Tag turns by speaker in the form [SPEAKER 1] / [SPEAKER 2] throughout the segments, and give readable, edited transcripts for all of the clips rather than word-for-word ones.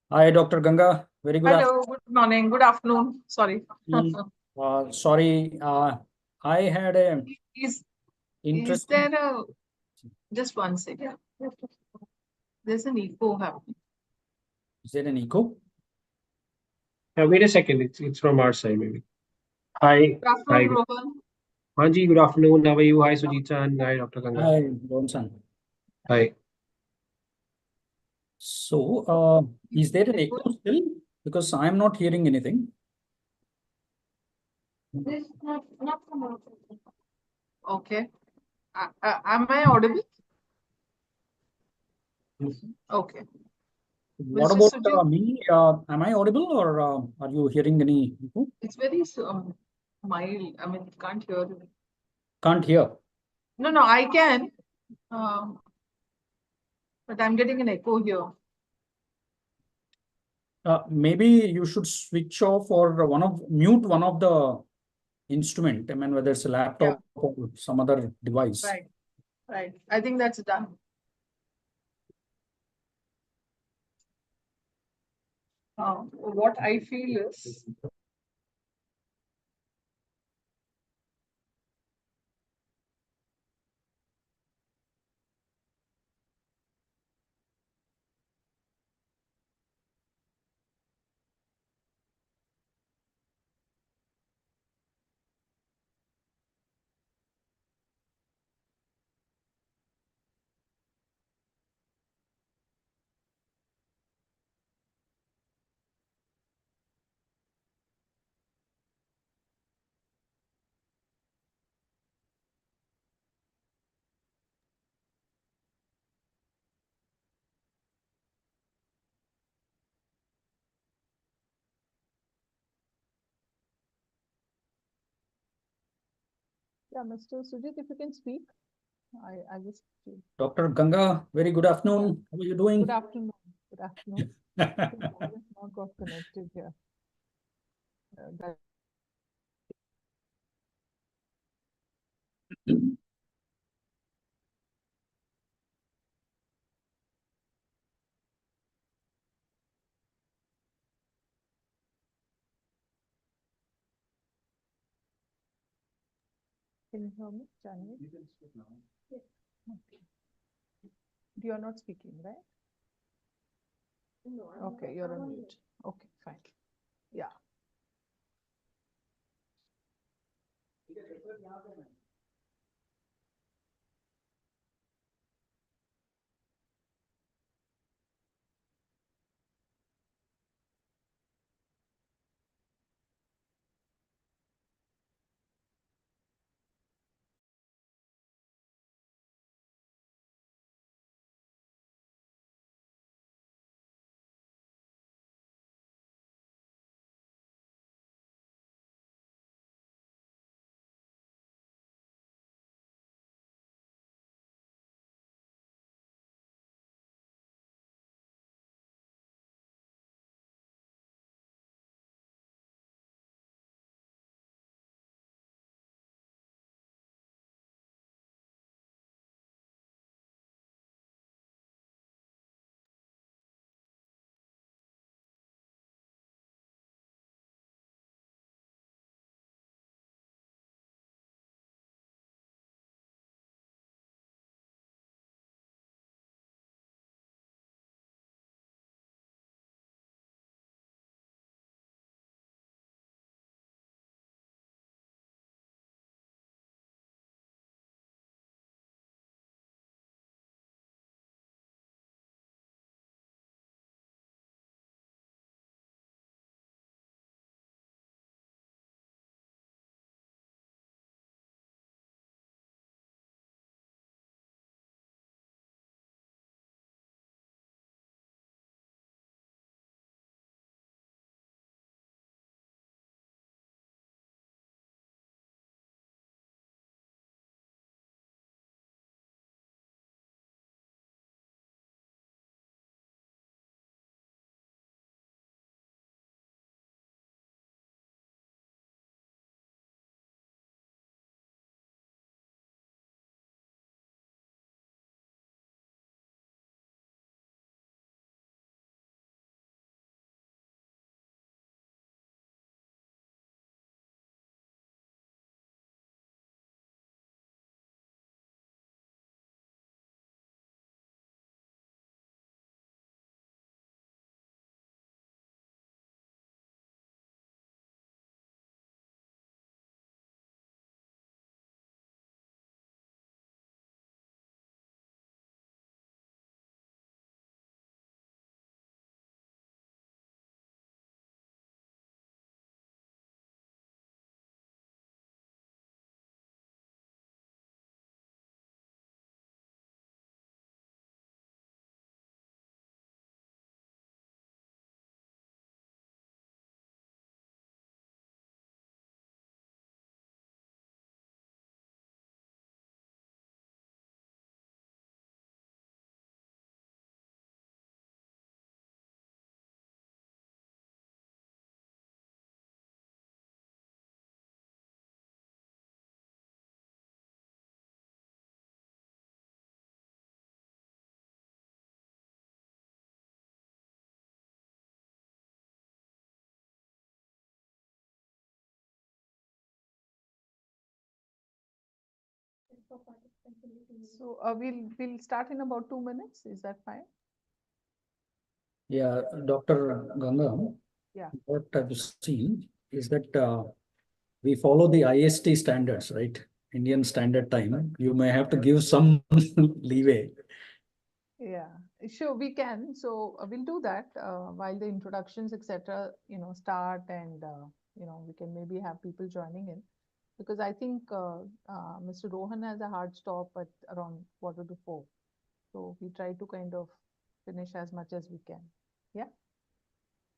[SPEAKER 1] Hi, Dr. Ganga. Very good
[SPEAKER 2] Hello, good morning, good afternoon. Sorry.
[SPEAKER 1] afternoon. Sorry, I had a
[SPEAKER 2] Is is
[SPEAKER 1] interesting.
[SPEAKER 2] there a just one second? There's an echo happening.
[SPEAKER 1] Is there an echo?
[SPEAKER 3] Wait a second. It's from our side, maybe. Hi.
[SPEAKER 2] Good
[SPEAKER 3] Hi.
[SPEAKER 2] afternoon, Rohan.
[SPEAKER 3] Hanji, good afternoon. How are you? Hi, Sujita, and hi, Dr. Ganga.
[SPEAKER 1] Hi, Johnson.
[SPEAKER 3] Hi.
[SPEAKER 1] So, is there an echo still? Because I'm not hearing anything.
[SPEAKER 2] Okay. Am I audible? Okay.
[SPEAKER 1] What
[SPEAKER 2] Mr.
[SPEAKER 1] about
[SPEAKER 2] Sujit,
[SPEAKER 1] me? Am I audible or are you hearing any echo?
[SPEAKER 2] it's very mild. I mean, can't hear you.
[SPEAKER 1] Can't hear.
[SPEAKER 2] No, I can. Um, but I'm getting an echo here.
[SPEAKER 1] Maybe you should switch off or mute one of the instrument. I mean, whether it's a laptop or some other device.
[SPEAKER 2] Right. I think that's done. What I feel is
[SPEAKER 4] Yeah, Mr. Sujit, if you can speak, I just.
[SPEAKER 1] Dr. Ganga, very good afternoon. How are you doing?
[SPEAKER 4] Good afternoon. Good afternoon. I think I just not got connected here. Can you hear me, Janvi?
[SPEAKER 1] You can speak now.
[SPEAKER 4] Yes. Okay. You are not speaking, right? No. Okay, you're on mute. Okay, fine. Yeah. So we'll start in about 2 minutes. Is that fine?
[SPEAKER 1] Yeah, Dr. Ganga.
[SPEAKER 4] Yeah.
[SPEAKER 1] What I've seen is that we follow the IST standards, right? Indian Standard Time. You may have to give some leeway.
[SPEAKER 4] Yeah, sure, we can. So we'll do that while the introductions, etc., start, and we can maybe have people joining in, because I think Mr. Rohan has a hard stop at around 3:45. So we try to kind of finish as much as we can. Yeah,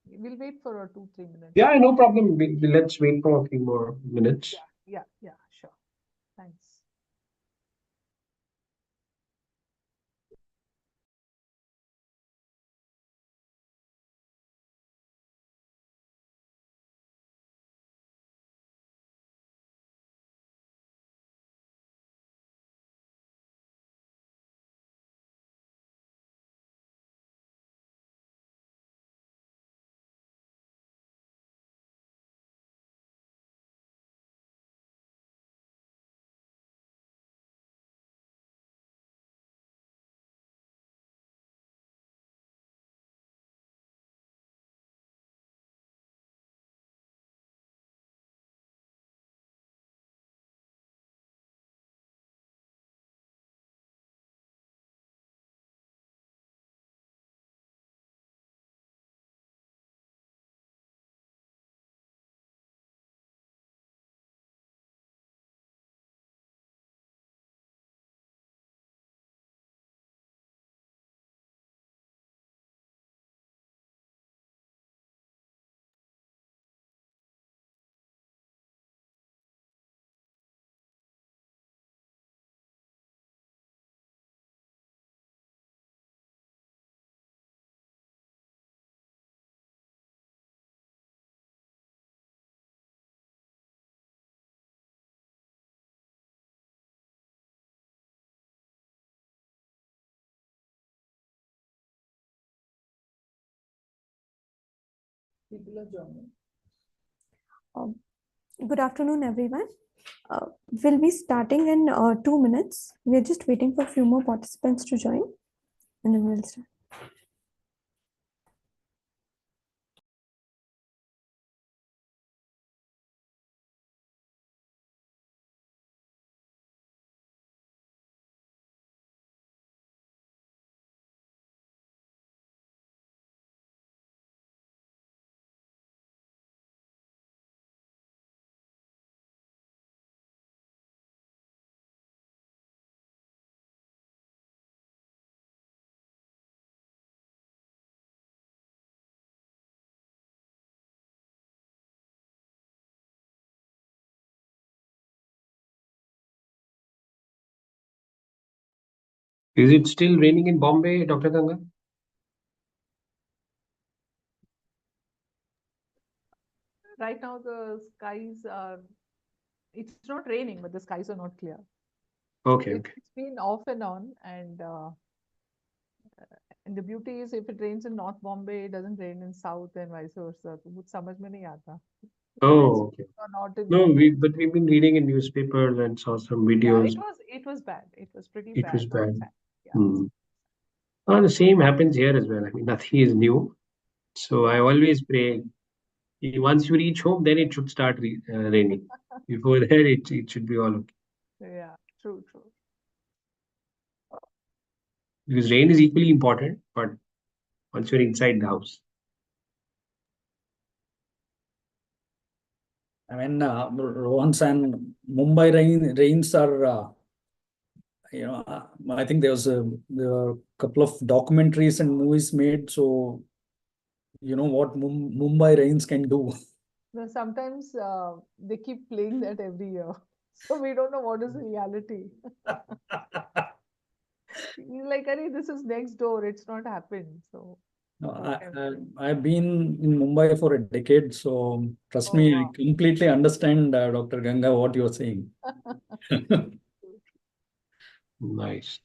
[SPEAKER 4] we'll wait for 2-3 minutes.
[SPEAKER 3] Yeah, no problem. Let's wait for a few more minutes.
[SPEAKER 4] Yeah, sure. Thanks. People are joining.
[SPEAKER 5] Good afternoon, everyone. We'll be starting in 2 minutes. We're just waiting for a few more participants to join, and then we'll start.
[SPEAKER 3] Is it still raining in Bombay, Dr. Ganga?
[SPEAKER 4] Right now, the skies are, it's not raining, but the skies are not clear.
[SPEAKER 3] Okay, okay.
[SPEAKER 4] It's been off and on, and the beauty is if it rains in North Bombay, it doesn't rain in South and vice versa. तो कुछ समझ में नहीं आता.
[SPEAKER 3] Oh, okay.
[SPEAKER 4] Or not in
[SPEAKER 3] No,
[SPEAKER 4] Bombay.
[SPEAKER 3] but we've been reading in newspapers and saw some
[SPEAKER 4] Yeah,
[SPEAKER 3] videos.
[SPEAKER 4] it was bad. It was pretty
[SPEAKER 3] It
[SPEAKER 4] bad.
[SPEAKER 3] was bad.
[SPEAKER 4] Yeah.
[SPEAKER 3] Hmm. Oh, the same happens here as well. I mean, nothing is new. So I always pray, once you reach home, then it should start raining. Before that, it should be all okay.
[SPEAKER 4] Yeah, true.
[SPEAKER 3] Because rain is equally important, but once you're inside the house.
[SPEAKER 1] I mean, Rohan's and Mumbai rains are, I think there were a couple of documentaries and movies made. So, you know what Mumbai rains can do.
[SPEAKER 4] Now, sometimes they keep playing that every year. So we don't know what is reality. He's like, Ari, this is next door. It's not happened. So
[SPEAKER 1] No,
[SPEAKER 4] whatever.
[SPEAKER 1] I've been in Mumbai for a decade, so trust
[SPEAKER 4] Oh,
[SPEAKER 1] me,
[SPEAKER 4] wow.
[SPEAKER 1] I completely understand, Dr. Ganga, what you're saying.
[SPEAKER 3] Nice.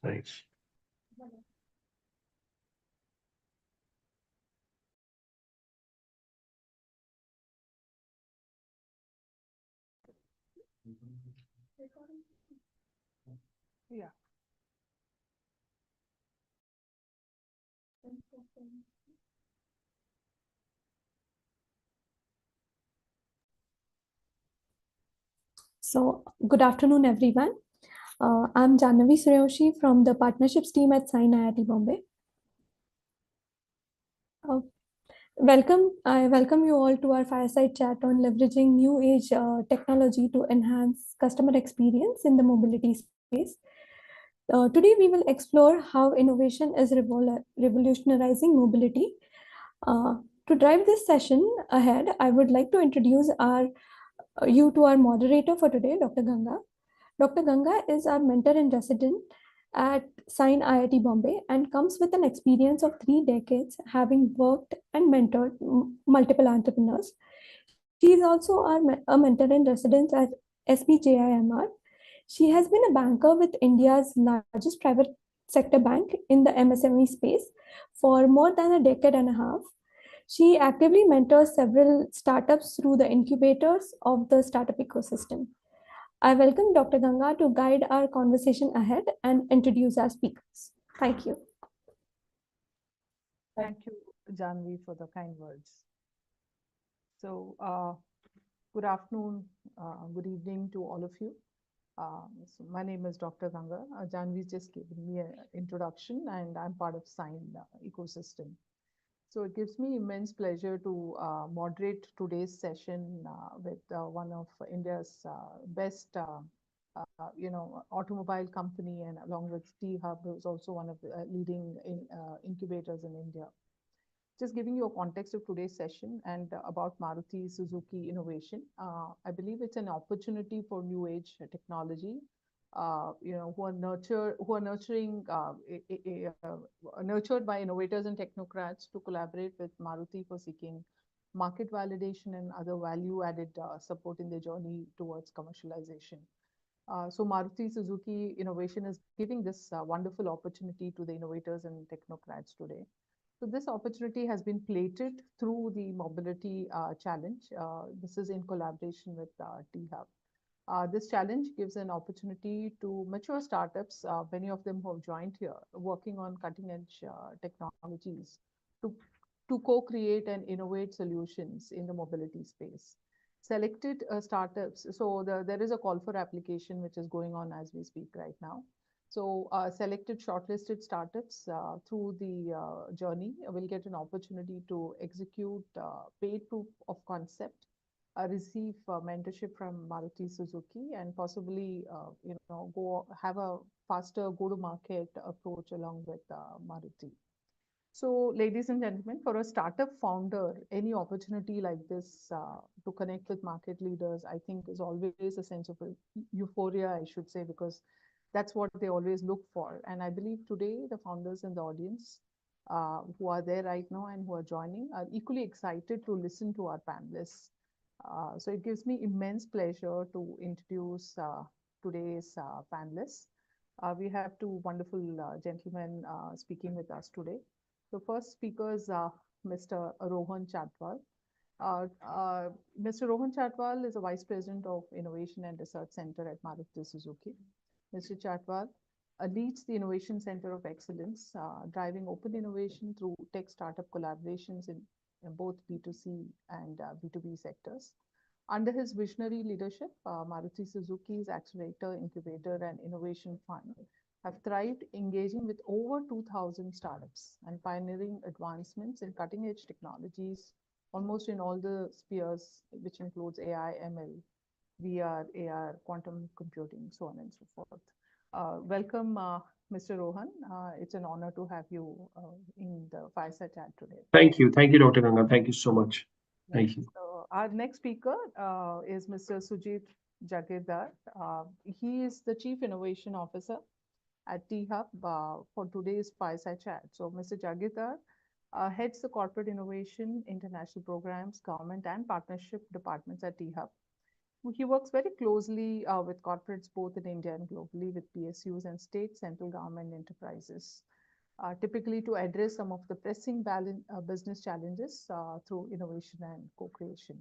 [SPEAKER 4] Yeah.
[SPEAKER 5] So, good afternoon, everyone. I'm Jannavi Suryoshi from the partnerships team at SINE IIT Bombay. I welcome you all to our fireside chat on leveraging new age technology to enhance customer experience in the mobility space. Today, we will explore how innovation is revolutionizing mobility. To drive this session ahead, I would like to introduce you to our moderator for today, Dr. Ganga. Dr. Ganga is our mentor in residence at SINE IIT Bombay and comes with an experience of 3 decades having worked and mentored multiple entrepreneurs. She is also a mentor in residence at SBJIMR. She has been a banker with India's largest private sector bank in the MSME space for more than a decade and a half. She actively mentors several startups through the incubators of the startup ecosystem. I welcome Dr. Ganga to guide our conversation ahead and introduce our speakers. Thank you.
[SPEAKER 4] Thank you, Janvi, for the kind words. So, good afternoon, good evening to all of you. So my name is Dr. Ganga. Janvi just gave me an introduction, and I'm part of SINE ecosystem. So it gives me immense pleasure to moderate today's session with one of India's best, automobile company, and along with T-Hub, who's also one of the leading incubators in India. Just giving you a context of today's session and about Maruti Suzuki innovation. I believe it's an opportunity for new age technology. Who are nurtured by innovators and technocrats to collaborate with Maruti for seeking market validation and other value-added support in their journey towards commercialization. So Maruti Suzuki innovation is giving this wonderful opportunity to the innovators and technocrats today. So this opportunity has been plated through the mobility challenge. This is in collaboration with T-Hub. This challenge gives an opportunity to mature startups, many of them who have joined here, working on cutting-edge technologies to co-create and innovate solutions in the mobility space. Selected startups, so there is a call for application which is going on as we speak right now. So selected shortlisted startups through the journey will get an opportunity to execute paid proof of concept, receive mentorship from Maruti Suzuki, and possibly go have a faster go-to-market approach along with Maruti. So, ladies and gentlemen, for a startup founder, any opportunity like this to connect with market leaders, I think is always a sense of euphoria, I should say, because that's what they always look for. And I believe today the founders in the audience who are there right now and who are joining are equally excited to listen to our panelists. So it gives me immense pleasure to introduce today's panelists. We have two wonderful gentlemen speaking with us today. The first speaker is Mr. Rohan Chatwal. Mr. Rohan Chatwal is a Vice President of Innovation and Research Center at Maruti Suzuki. Mr. Chatwal leads the Innovation Center of Excellence, driving open innovation through tech startup collaborations in both B2C and B2B sectors. Under his visionary leadership, Maruti Suzuki's Accelerator, Incubator, and Innovation Fund have thrived, engaging with over 2,000 startups and pioneering advancements in cutting-edge technologies, almost in all the spheres, which includes AI, ML, VR, AR, quantum computing, so on and so forth. Welcome, Mr. Rohan. It's an honor to have you in the fireside chat today.
[SPEAKER 3] Thank you. Thank you, Dr. Ganga. Thank you so much. Thank you.
[SPEAKER 4] So our next speaker is Mr. Sujit Jagirdar. He is the Chief Innovation Officer at T-Hub for today's fireside chat. So Mr. Jagirdar heads the Corporate Innovation, International Programs, Government and Partnership Departments at T-Hub. He works very closely with corporates both in India and globally with PSUs and state central government enterprises, typically to address some of the pressing business challenges through innovation and co-creation.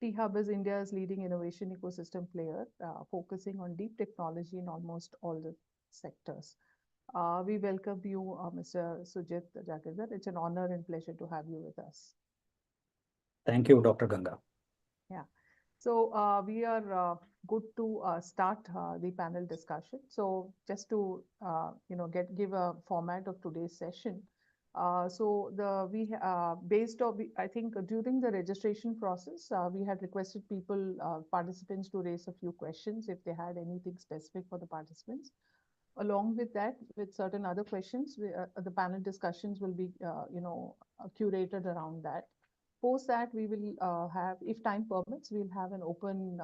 [SPEAKER 4] T-Hub is India's leading innovation ecosystem player, focusing on deep technology in almost all the sectors. We welcome you, Mr. Sujit Jagirdar. It's an honor and pleasure to have you with us.
[SPEAKER 1] Thank you, Dr. Ganga.
[SPEAKER 4] So we are good to start the panel discussion. So just to give a format of today's session. I think during the registration process, we had requested participants to raise a few questions if they had anything specific for the participants. Along with that, with certain other questions, the panel discussions will be curated around that. Post that, we will have, if time permits, we'll have an open,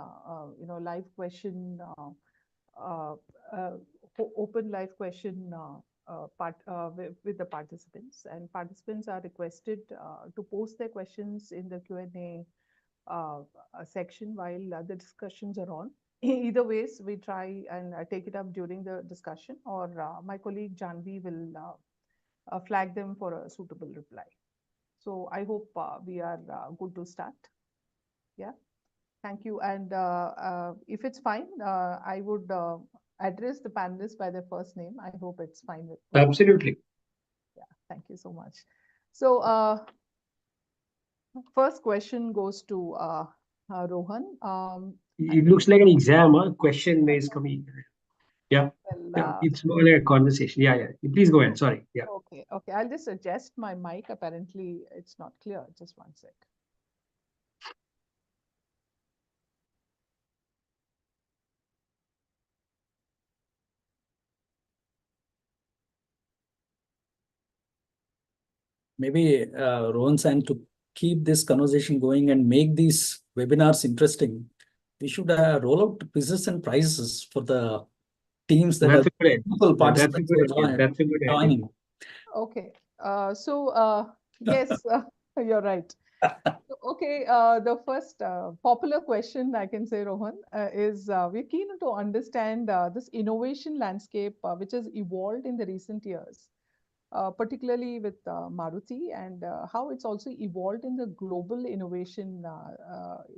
[SPEAKER 4] live question, with the participants. And participants are requested to post their questions in the Q&A section while the discussions are on. Either ways, we try and take it up during the discussion, or my colleague Janvi will flag them for a suitable reply. So I hope we are good to start. Yeah, thank you. And if it's fine, I would address the panelists by their first name. I hope it's fine with you.
[SPEAKER 3] Absolutely.
[SPEAKER 4] Yeah, thank you so much. So first question goes to Rohan.
[SPEAKER 3] It looks like an exam, huh? Question is coming. Yeah.
[SPEAKER 4] Well,
[SPEAKER 3] It's more like a conversation. Yeah. Please go ahead. Sorry. Yeah.
[SPEAKER 4] Okay. I'll just adjust my mic. Apparently, it's not clear. Just one sec.
[SPEAKER 1] Maybe Rohan San, to keep this conversation going and make these webinars interesting, we should roll out quizzes and prizes for the teams that
[SPEAKER 3] That's
[SPEAKER 1] are
[SPEAKER 3] a good idea.
[SPEAKER 1] people
[SPEAKER 3] That's a
[SPEAKER 1] participants
[SPEAKER 3] good
[SPEAKER 1] who
[SPEAKER 3] idea. That's a good idea.
[SPEAKER 1] joining.
[SPEAKER 4] Okay. Yes, you're right. Okay. The first popular question I can say, Rohan, is we're keen to understand this innovation landscape which has evolved in the recent years, particularly with Maruti, and how it's also evolved in the global innovation,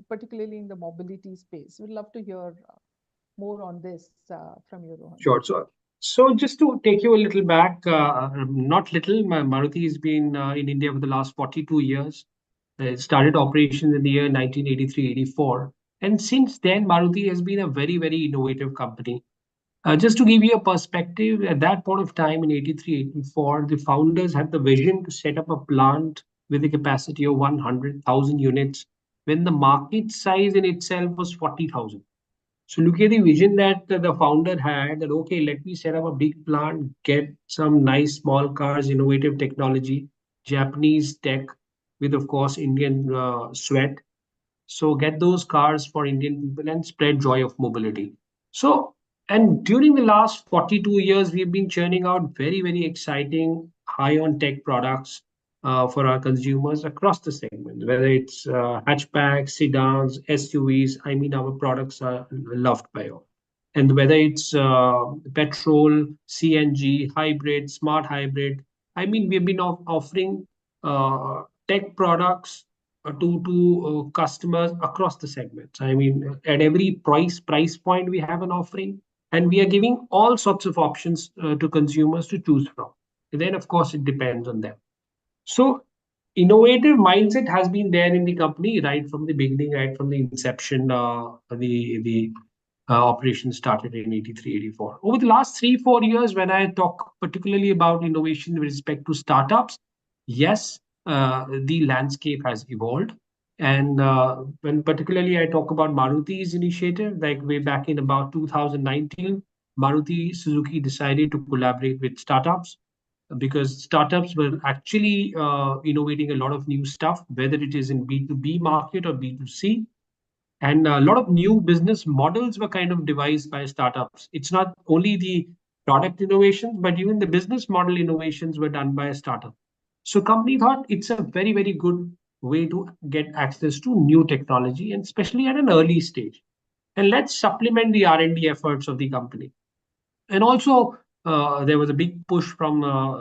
[SPEAKER 4] particularly in the mobility space. We'd love to hear more on this from you, Rohan.
[SPEAKER 3] Sure. So just to take you a little back, not little, Maruti has been in India for the last 42 years. It started operations in the year 1983-84. And since then, Maruti has been a very, very innovative company. Just to give you a perspective, at that point of time in 83-84, the founders had the vision to set up a plant with a capacity of 100,000 units when the market size in itself was 40,000. So look at the vision that the founder had, that, okay, let me set up a big plant, get some nice small cars, innovative technology, Japanese tech with, of course, Indian sweat. So get those cars for Indian people and spread joy of mobility. So, and during the last 42 years, we've been churning out very, very exciting high on tech products for our consumers across the segment, whether it's hatchbacks, sedans, SUVs. I mean, our products are loved by all. And whether it's petrol, CNG, hybrid, smart hybrid, I mean, we've been offering tech products to customers across the segments. I mean, at every price point, we have an offering, and we are giving all sorts of options to consumers to choose from. And then, of course, it depends on them. So innovative mindset has been there in the company right from the beginning, right from the inception. The operation started in 83-84. Over the last 3-4 years, when I talk particularly about innovation with respect to startups, yes, the landscape has evolved. And when particularly I talk about Maruti's initiative, like way back in about 2019, Maruti Suzuki decided to collaborate with startups, because startups were actually innovating a lot of new stuff, whether it is in B2B market or B2C. And a lot of new business models were kind of devised by startups. It's not only the product innovations, but even the business model innovations were done by a startup. So company thought it's a very, very good way to get access to new technology, and especially at an early stage. And let's supplement the R&D efforts of the company. And also, there was a big push from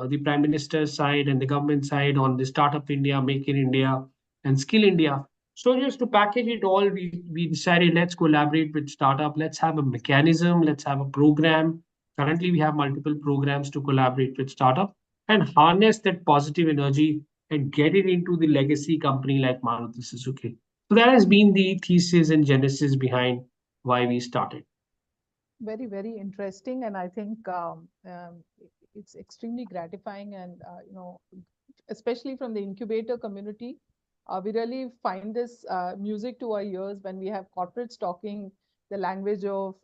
[SPEAKER 3] the Prime Minister's side and the government side on the Startup India, Make in India, and Skill India. So just to package it all, we decided, let's collaborate with startup. Let's have a mechanism. Let's have a program Currently, we have multiple programs to collaborate with startup and harness that positive energy and get it into the legacy company like Maruti Suzuki. So that has been the thesis and genesis behind why we started.
[SPEAKER 4] Very, very interesting. And I think it's extremely gratifying and, especially from the incubator community, we really find this music to our ears when we have corporates talking the language of,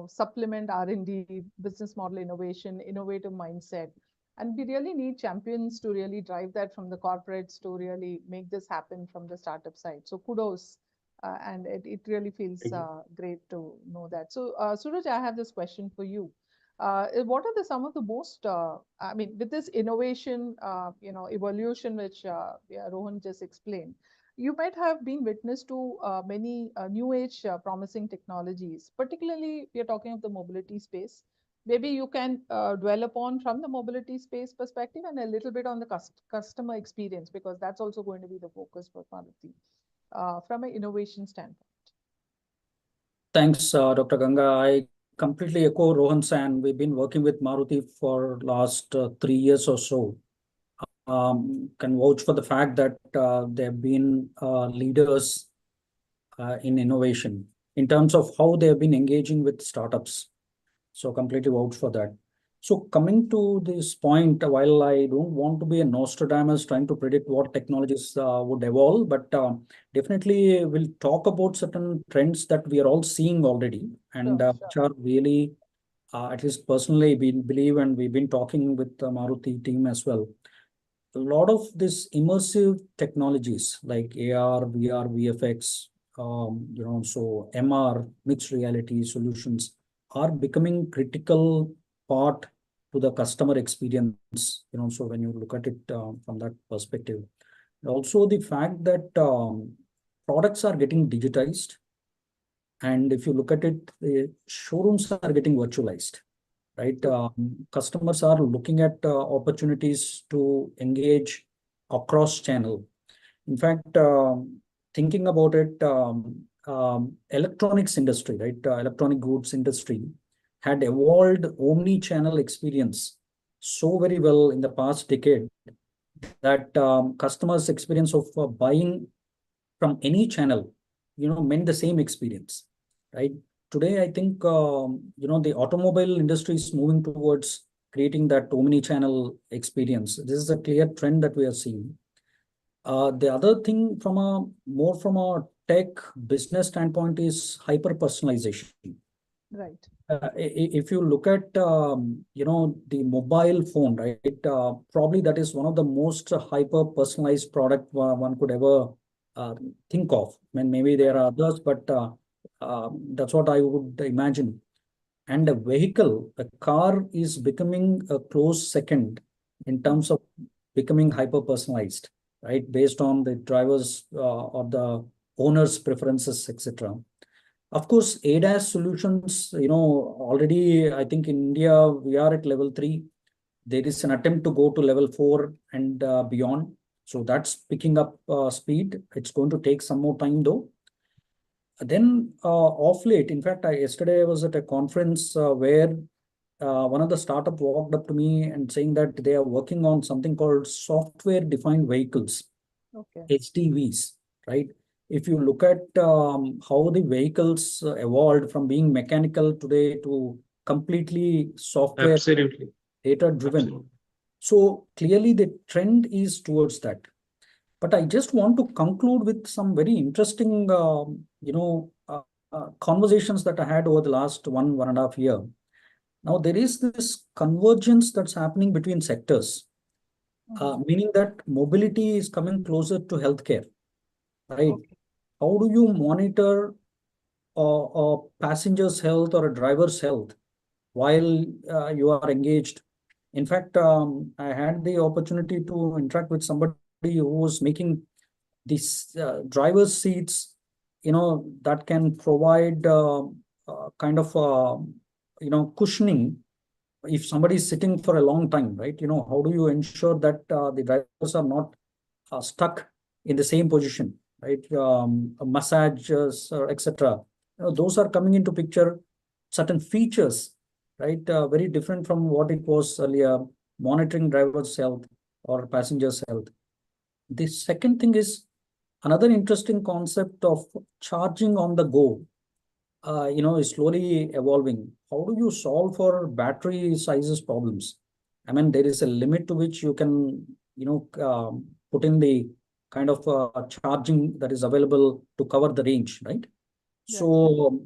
[SPEAKER 4] supplement R&D, business model innovation, innovative mindset. And we really need champions to really drive that from the corporates to really make this happen from the startup side. So kudos. And it really feels great to know that. So, Suraj, I have this question for you. What are some of the most, with this innovation, evolution, which Rohan just explained, you might have been witness to many new age promising technologies, particularly we are talking of the mobility space. Maybe you can dwell upon from the mobility space perspective and a little bit on the customer experience, because that's also going to be the focus for Maruti from an innovation standpoint.
[SPEAKER 1] Thanks, Dr. Ganga. I completely echo Rohan's, and we've been working with Maruti for last 3 years or so. Can vouch for the fact that they've been leaders in innovation in terms of how they've been engaging with startups. So completely vouch for that. So coming to this point, while I don't want to be a Nostradamus trying to predict what technologies would evolve, but definitely we'll talk about certain trends that we are all seeing already, and which are really, at least personally, we believe, and we've been talking with the Maruti team as well. A lot of this immersive technologies like AR, VR, VFX, so MR, mixed reality solutions are becoming critical part to the customer experience, so when you look at it from that perspective. Also the fact that products are getting digitized, and if you look at it, the showrooms are getting virtualized, right? Customers are looking at opportunities to engage across channel. In fact, thinking about it, electronics industry, right? Electronic goods industry had evolved omni-channel experience so very well in the past decade that customers' experience of buying from any channel, meant the same experience, right? Today, I think, the automobile industry is moving towards creating that omni-channel experience. This is a clear trend that we are seeing. The other thing from a tech business standpoint is hyper-personalization.
[SPEAKER 4] Right.
[SPEAKER 1] If you look at, the mobile phone, right, probably that is one of the most hyper-personalized product one could ever think of. I mean, maybe there are others, but that's what I would imagine. And a vehicle, a car is becoming a close second in terms of becoming hyper-personalized, right, based on the driver's or the owner's preferences, etc. Of course, ADAS solutions, already I think in India, we are at level 3. There is an attempt to go to level 4 and beyond. So that's picking up speed. It's going to take some more time though. Then off late, in fact, yesterday I was at a conference where one of the startup walked up to me and saying that they are working on something called software-defined vehicles, SDVs, right? If you look at how the vehicles evolved from being mechanical today to completely software data-driven. So clearly the trend is towards that. But I just want to conclude with some very interesting, conversations that I had over the last 1.5 years. Now, there is this convergence that's happening between sectors, meaning that mobility is coming closer to healthcare, right? How do you monitor a passenger's health or a driver's health while you are engaged? In fact, I had the opportunity to interact with somebody who was making these driver's seats, that can provide kind of, cushioning if somebody is sitting for a long time, right? How do you ensure that the drivers are not stuck in the same position, right? Massages, etc. Those are coming into picture. Certain features, right? Very different from what it was earlier, monitoring driver's health or passengers' health. The second thing is another interesting concept of charging on the go. Is slowly evolving. How do you solve for battery sizes problems? I mean, there is a limit to which you can, put in the kind of charging that is available to cover the range, right? So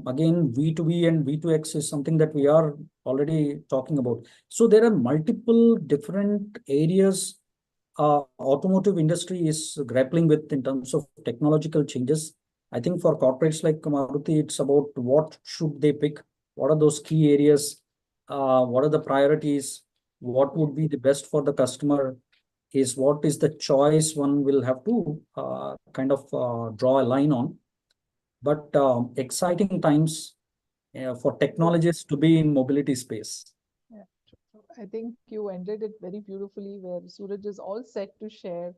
[SPEAKER 1] again, V2V and V2X is something that we are already talking about. So there are multiple different areas automotive industry is grappling with in terms of technological changes. I think for corporates like Maruti, it's about what should they pick, what are those key areas, what are the priorities, what would be the best for the customer, is what is the choice one will have to kind of draw a line on. But exciting times for technologists to be in mobility space.
[SPEAKER 4] Yeah. I think you ended it very beautifully, where Suraj is all set to share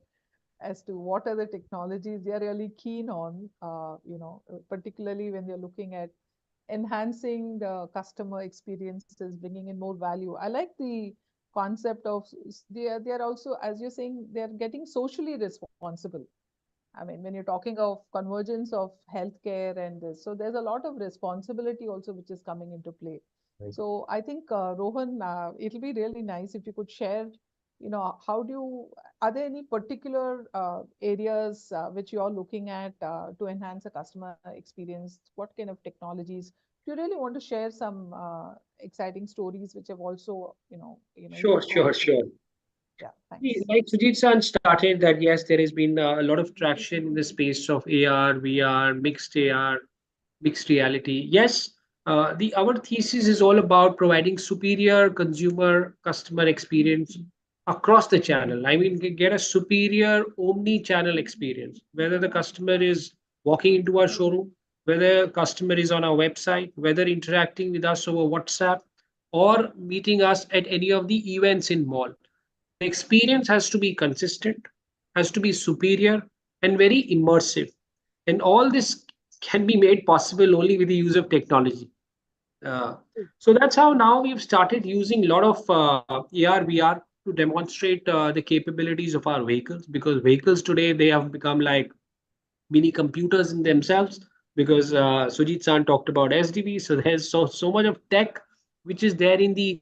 [SPEAKER 4] as to what are the technologies they are really keen on, particularly when they're looking at enhancing the customer experiences, bringing in more value. I like the concept of they are also, as you're saying, they're getting socially responsible. I mean, when you're talking of convergence of healthcare and this, so there's a lot of responsibility also which is coming into play.
[SPEAKER 1] Right.
[SPEAKER 4] So I think Rohan, it'll be really nice if you could share, are there any particular areas which you're looking at to enhance the customer experience? What kind of technologies? Do you really want to share some exciting stories which have also,
[SPEAKER 3] Sure.
[SPEAKER 4] Yeah, thanks.
[SPEAKER 3] Like Sujit-san started that, yes, there has been a lot of traction in the space of AR, VR, mixed AR, mixed reality. Yes, our thesis is all about providing superior consumer customer experience across the channel. I mean, get a superior omni-channel experience, whether the customer is walking into our showroom, whether customer is on our website, whether interacting with us over WhatsApp, or meeting us at any of the events in mall. The experience has to be consistent, has to be superior, and very immersive. And all this can be made possible only with the use of technology. So that's how now we've started using a lot of AR, VR to demonstrate the capabilities of our vehicles, because vehicles today, they have become like mini computers in themselves, because Sujit San talked about SDV. So there's so much of tech which is there in the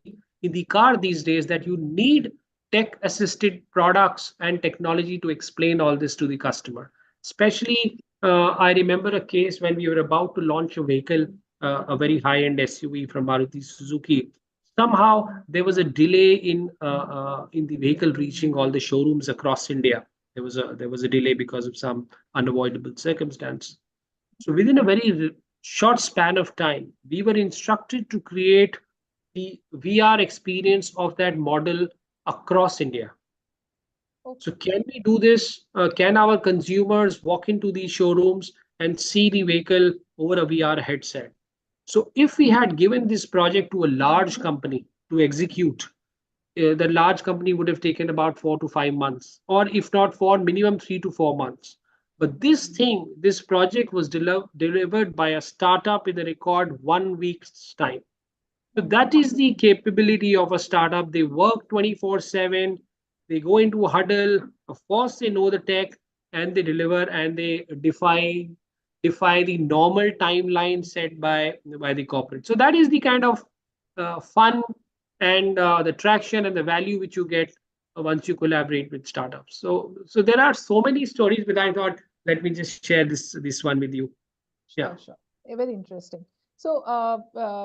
[SPEAKER 3] car these days, that you need tech assisted products and technology to explain all this to the customer. Especially, I remember a case when we were about to launch a vehicle, a very high end SUV from Maruti Suzuki. Somehow there was a delay in the vehicle reaching all the showrooms across India. There was a delay because of some unavoidable circumstance. So within a very short span of time, we were instructed to create the VR experience of that model across India. So can we do this? Can our consumers walk into these showrooms and see the vehicle over a VR headset? So if we had given this project to a large company to execute, the large company would have taken about 4 to 5 months, or if not for minimum 3 to 4 months. But this project was delivered by a startup in a record 1 week's time. So that is the capability of a startup. They work 24/7. They go into a huddle. Of course, they know the tech, and they deliver, and they defy the normal timeline set by the corporate. So that is the kind of fun and the traction and the value which you get once you collaborate with startups. So there are so many stories, but I thought, let me just share this one with you. Yeah.
[SPEAKER 4] Sure. Very interesting. So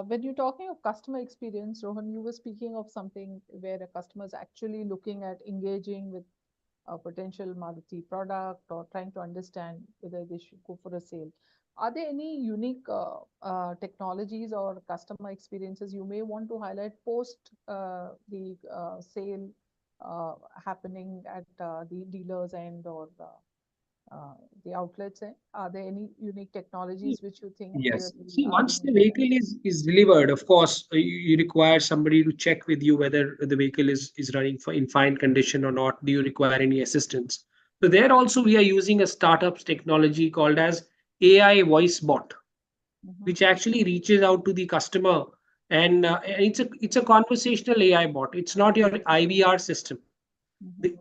[SPEAKER 4] when you're talking of customer experience, Rohan, you were speaking of something where a customer is actually looking at engaging with a potential Maruti product or trying to understand whether they should go for a sale. Are there any unique technologies or customer experiences you may want to highlight post the sale happening at the dealers end or the outlets end? Are there any unique technologies which you think?
[SPEAKER 3] Yes.
[SPEAKER 4] really
[SPEAKER 3] See,
[SPEAKER 4] are
[SPEAKER 3] once the
[SPEAKER 4] being
[SPEAKER 3] vehicle is delivered, of course, you require somebody to check with you whether the vehicle is running in fine condition or not. Do you require any assistance? So there also we are using a startup's technology called as AI voice bot,
[SPEAKER 4] Mhm.
[SPEAKER 3] which actually reaches out to the customer and it's a conversational AI bot. It's not your IVR system.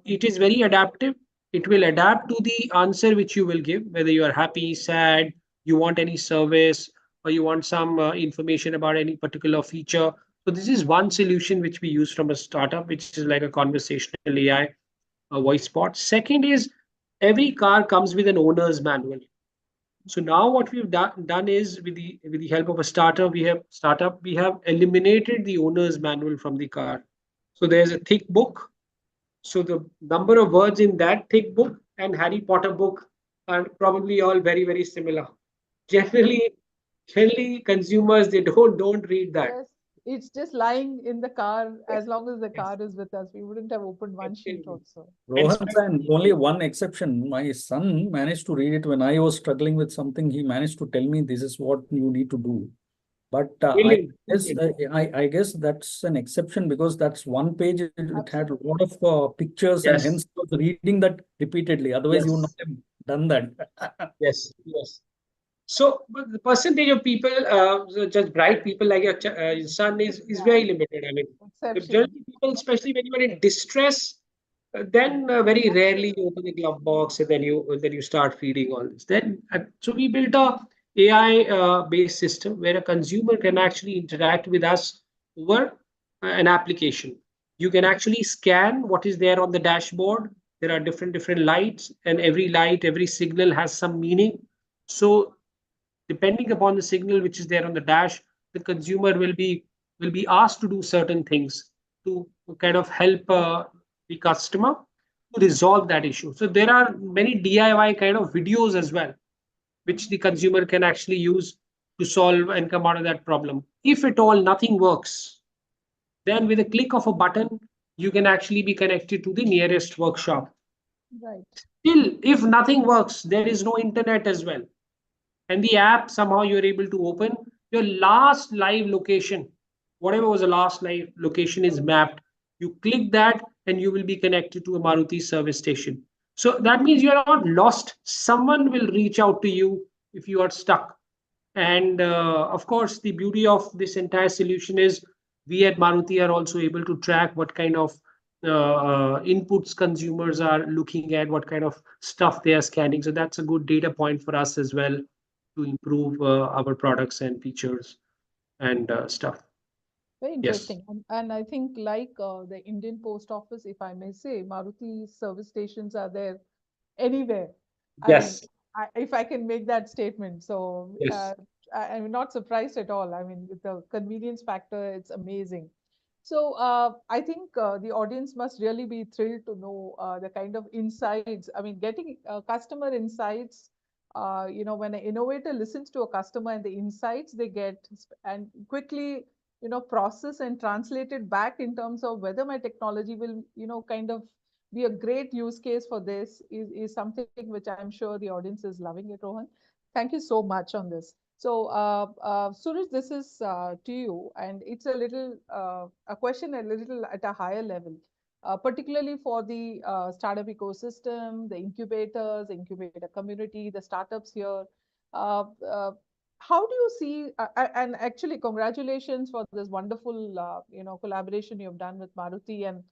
[SPEAKER 3] It is very adaptive. It will adapt to the answer which you will give, whether you are happy, sad, you want any service, or you want some information about any particular feature. So this is one solution which we use from a startup, which is like a conversational AI voice bot. Second is every car comes with an owner's manual. So now what we've done is with the help of a startup, we have eliminated the owner's manual from the car. So there's a thick book. So the number of words in that thick book and Harry Potter book are probably all very, very similar. Generally consumers, they don't read that.
[SPEAKER 4] Yes, it's just lying in the car as long as the car is with us. We wouldn't have opened one sheet also.
[SPEAKER 1] Rohan, and only one exception. My son managed to read it when I was struggling with something. He managed to tell me this is what you need to do. But I guess that's an exception because that's one page. It had a lot of pictures, and hence I was reading that repeatedly. Otherwise, you would not have done that.
[SPEAKER 3] Yes. So but the percentage of people, just bright people like your son is very limited. I mean, generally people, especially when you are in distress, then very rarely you open the glove box and then you start feeding all this. Then so we built a AI based system where a consumer can actually interact with us over an application. You can actually scan what is there on the dashboard. There are different lights, and every light, every signal has some meaning. So depending upon the signal which is there on the dash, the consumer will be asked to do certain things to kind of help the customer to resolve that issue. So there are many DIY kind of videos as well, which the consumer can actually use to solve and come out of that problem. If at all nothing works, then with a click of a button, you can actually be connected to the nearest workshop.
[SPEAKER 4] Right.
[SPEAKER 3] Still, if nothing works, there is no internet as well. And the app, somehow you're able to open your last live location. Whatever was the last live location is mapped. You click that and you will be connected to a Maruti service station. So that means you are not lost. Someone will reach out to you if you are stuck. And of course, the beauty of this entire solution is we at Maruti are also able to track what kind of inputs consumers are looking at, what kind of stuff they are scanning. So that's a good data point for us as well to improve our products and features and stuff.
[SPEAKER 4] Very interesting. And I think like the Indian Post Office, if I may say, Maruti service stations are there anywhere.
[SPEAKER 3] Yes.
[SPEAKER 4] If I can make that statement. So
[SPEAKER 3] Yes.
[SPEAKER 4] I'm not surprised at all. I mean, with the convenience factor, it's amazing. So I think the audience must really be thrilled to know the kind of insights. I mean, getting customer insights. When an innovator listens to a customer and the insights they get and quickly, process and translate it back in terms of whether my technology will, kind of be a great use case for this is something which I'm sure the audience is loving it, Rohan. Thank you so much on this. So, Suraj, this is to you, and it's a question a little at a higher level, particularly for the startup ecosystem, the incubators, the incubator community, the startups here. Uh, uh, how do you see, and actually congratulations for this wonderful, collaboration you've done with Maruti, and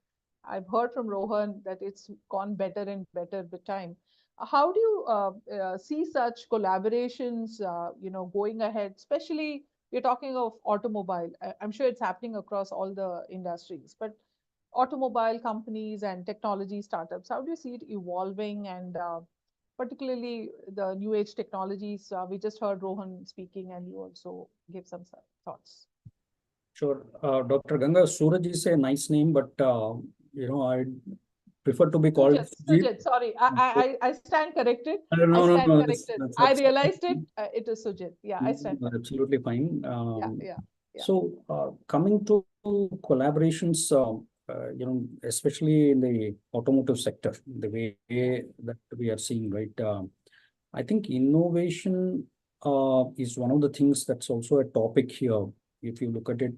[SPEAKER 4] I've heard from Rohan that it's gone better and better with time. How do you see such collaborations, going ahead? Especially, we're talking of automobile. I'm sure it's happening across all the industries, but automobile companies and technology startups, how do you see it evolving, and particularly the new age technologies? We just heard Rohan speaking, and you also give some thoughts.
[SPEAKER 1] Sure. Dr. Ganga, Suraj is a nice name, but I prefer to be called
[SPEAKER 4] Sujit, sorry, I stand corrected.
[SPEAKER 1] No,
[SPEAKER 4] I realized it. It is Sujit. Yeah, I stand corrected.
[SPEAKER 1] Absolutely fine.
[SPEAKER 4] Yeah.
[SPEAKER 1] So coming to collaborations, especially in the automotive sector, the way that we are seeing, right? I think innovation is one of the things that's also a topic here. If you look at it,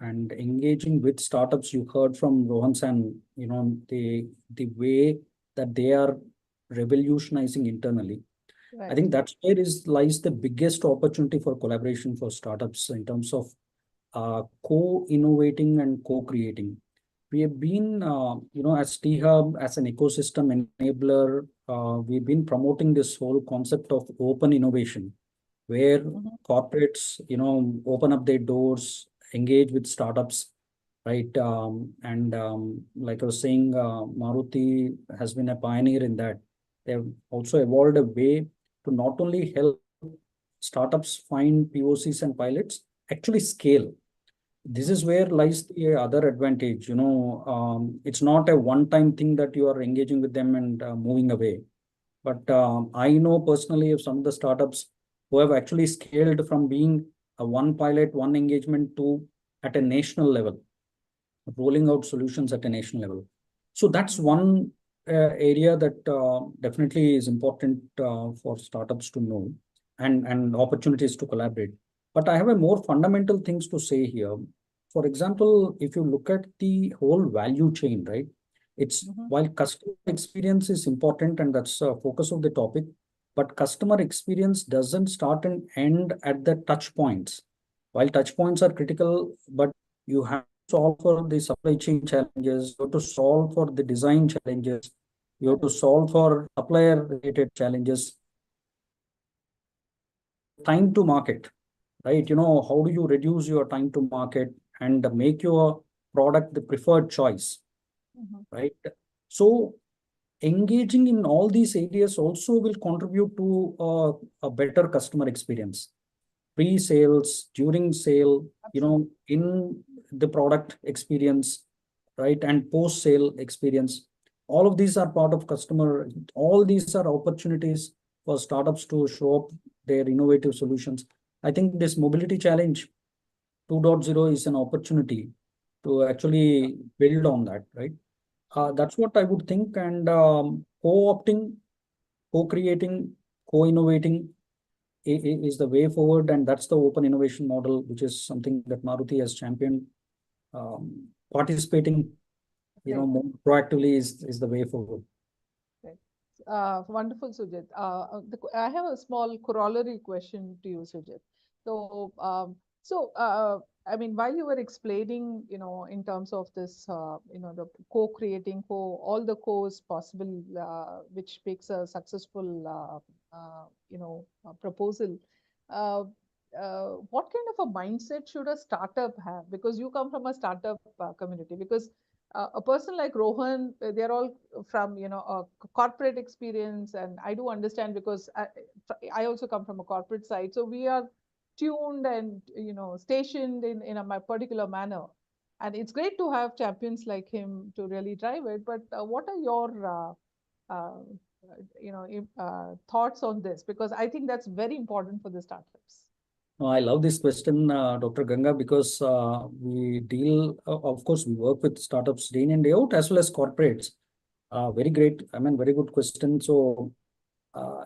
[SPEAKER 1] and engaging with startups, you heard from Rohan's and the way that they are revolutionizing internally.
[SPEAKER 4] Right.
[SPEAKER 1] I think that's where lies the biggest opportunity for collaboration for startups in terms of co-innovating and co-creating. We have been, as T-Hub, as an ecosystem enabler, we've been promoting this whole concept of open innovation, where corporates, open up their doors, engage with startups, right? Like I was saying, Maruti has been a pioneer in that. They've also evolved a way to not only help startups find POCs and pilots, actually scale. This is where lies the other advantage. It's not a one-time thing that you are engaging with them and moving away. But I know personally of some of the startups who have actually scaled from being a one pilot, one engagement to at a national level, rolling out solutions at a national level. So that's one area that definitely is important for startups to know, and opportunities to collaborate. But I have a more fundamental things to say here. For example, if you look at the whole value chain, right? It's while customer experience is important and that's a focus of the topic, but customer experience doesn't start and end at the touch points. While touch points are critical, but you have to solve for the supply chain challenges, you have to solve for the design challenges, you have to solve for supplier related challenges. Time to market, right? How do you reduce your time to market and make your product the preferred choice, right? So engaging in all these areas also will contribute to a better customer experience. Pre-sales, during sale, in the product experience, right? And post-sale experience. All of these are part of customer. All these are opportunities for startups to show up their innovative solutions. I think this mobility challenge 2.0 is an opportunity to actually build on that, right? That's what I would think. And co-opting, co-creating, co-innovating is the way forward. And that's the open innovation model, which is something that Maruti has championed. Participating, more proactively is the way forward.
[SPEAKER 4] Wonderful, Sujit. I have a small corollary question to you, Sujit. I mean, while you were explaining, in terms of this, the co-creating, all the co-is possible, which makes a successful, proposal. What kind of a mindset should a startup have? Because you come from a startup community. Because a person like Rohan, they're all from a corporate experience, and I do understand because I also come from a corporate side, so we are tuned and stationed in a particular manner, and it's great to have champions like him to really drive it. But what are your thoughts on this? Because I think that's very important for the startups.
[SPEAKER 1] I love this question, Dr. Ganga, because we deal, of course, we work with startups day in and day out, as well as corporates. Very great. I mean, very good question. So,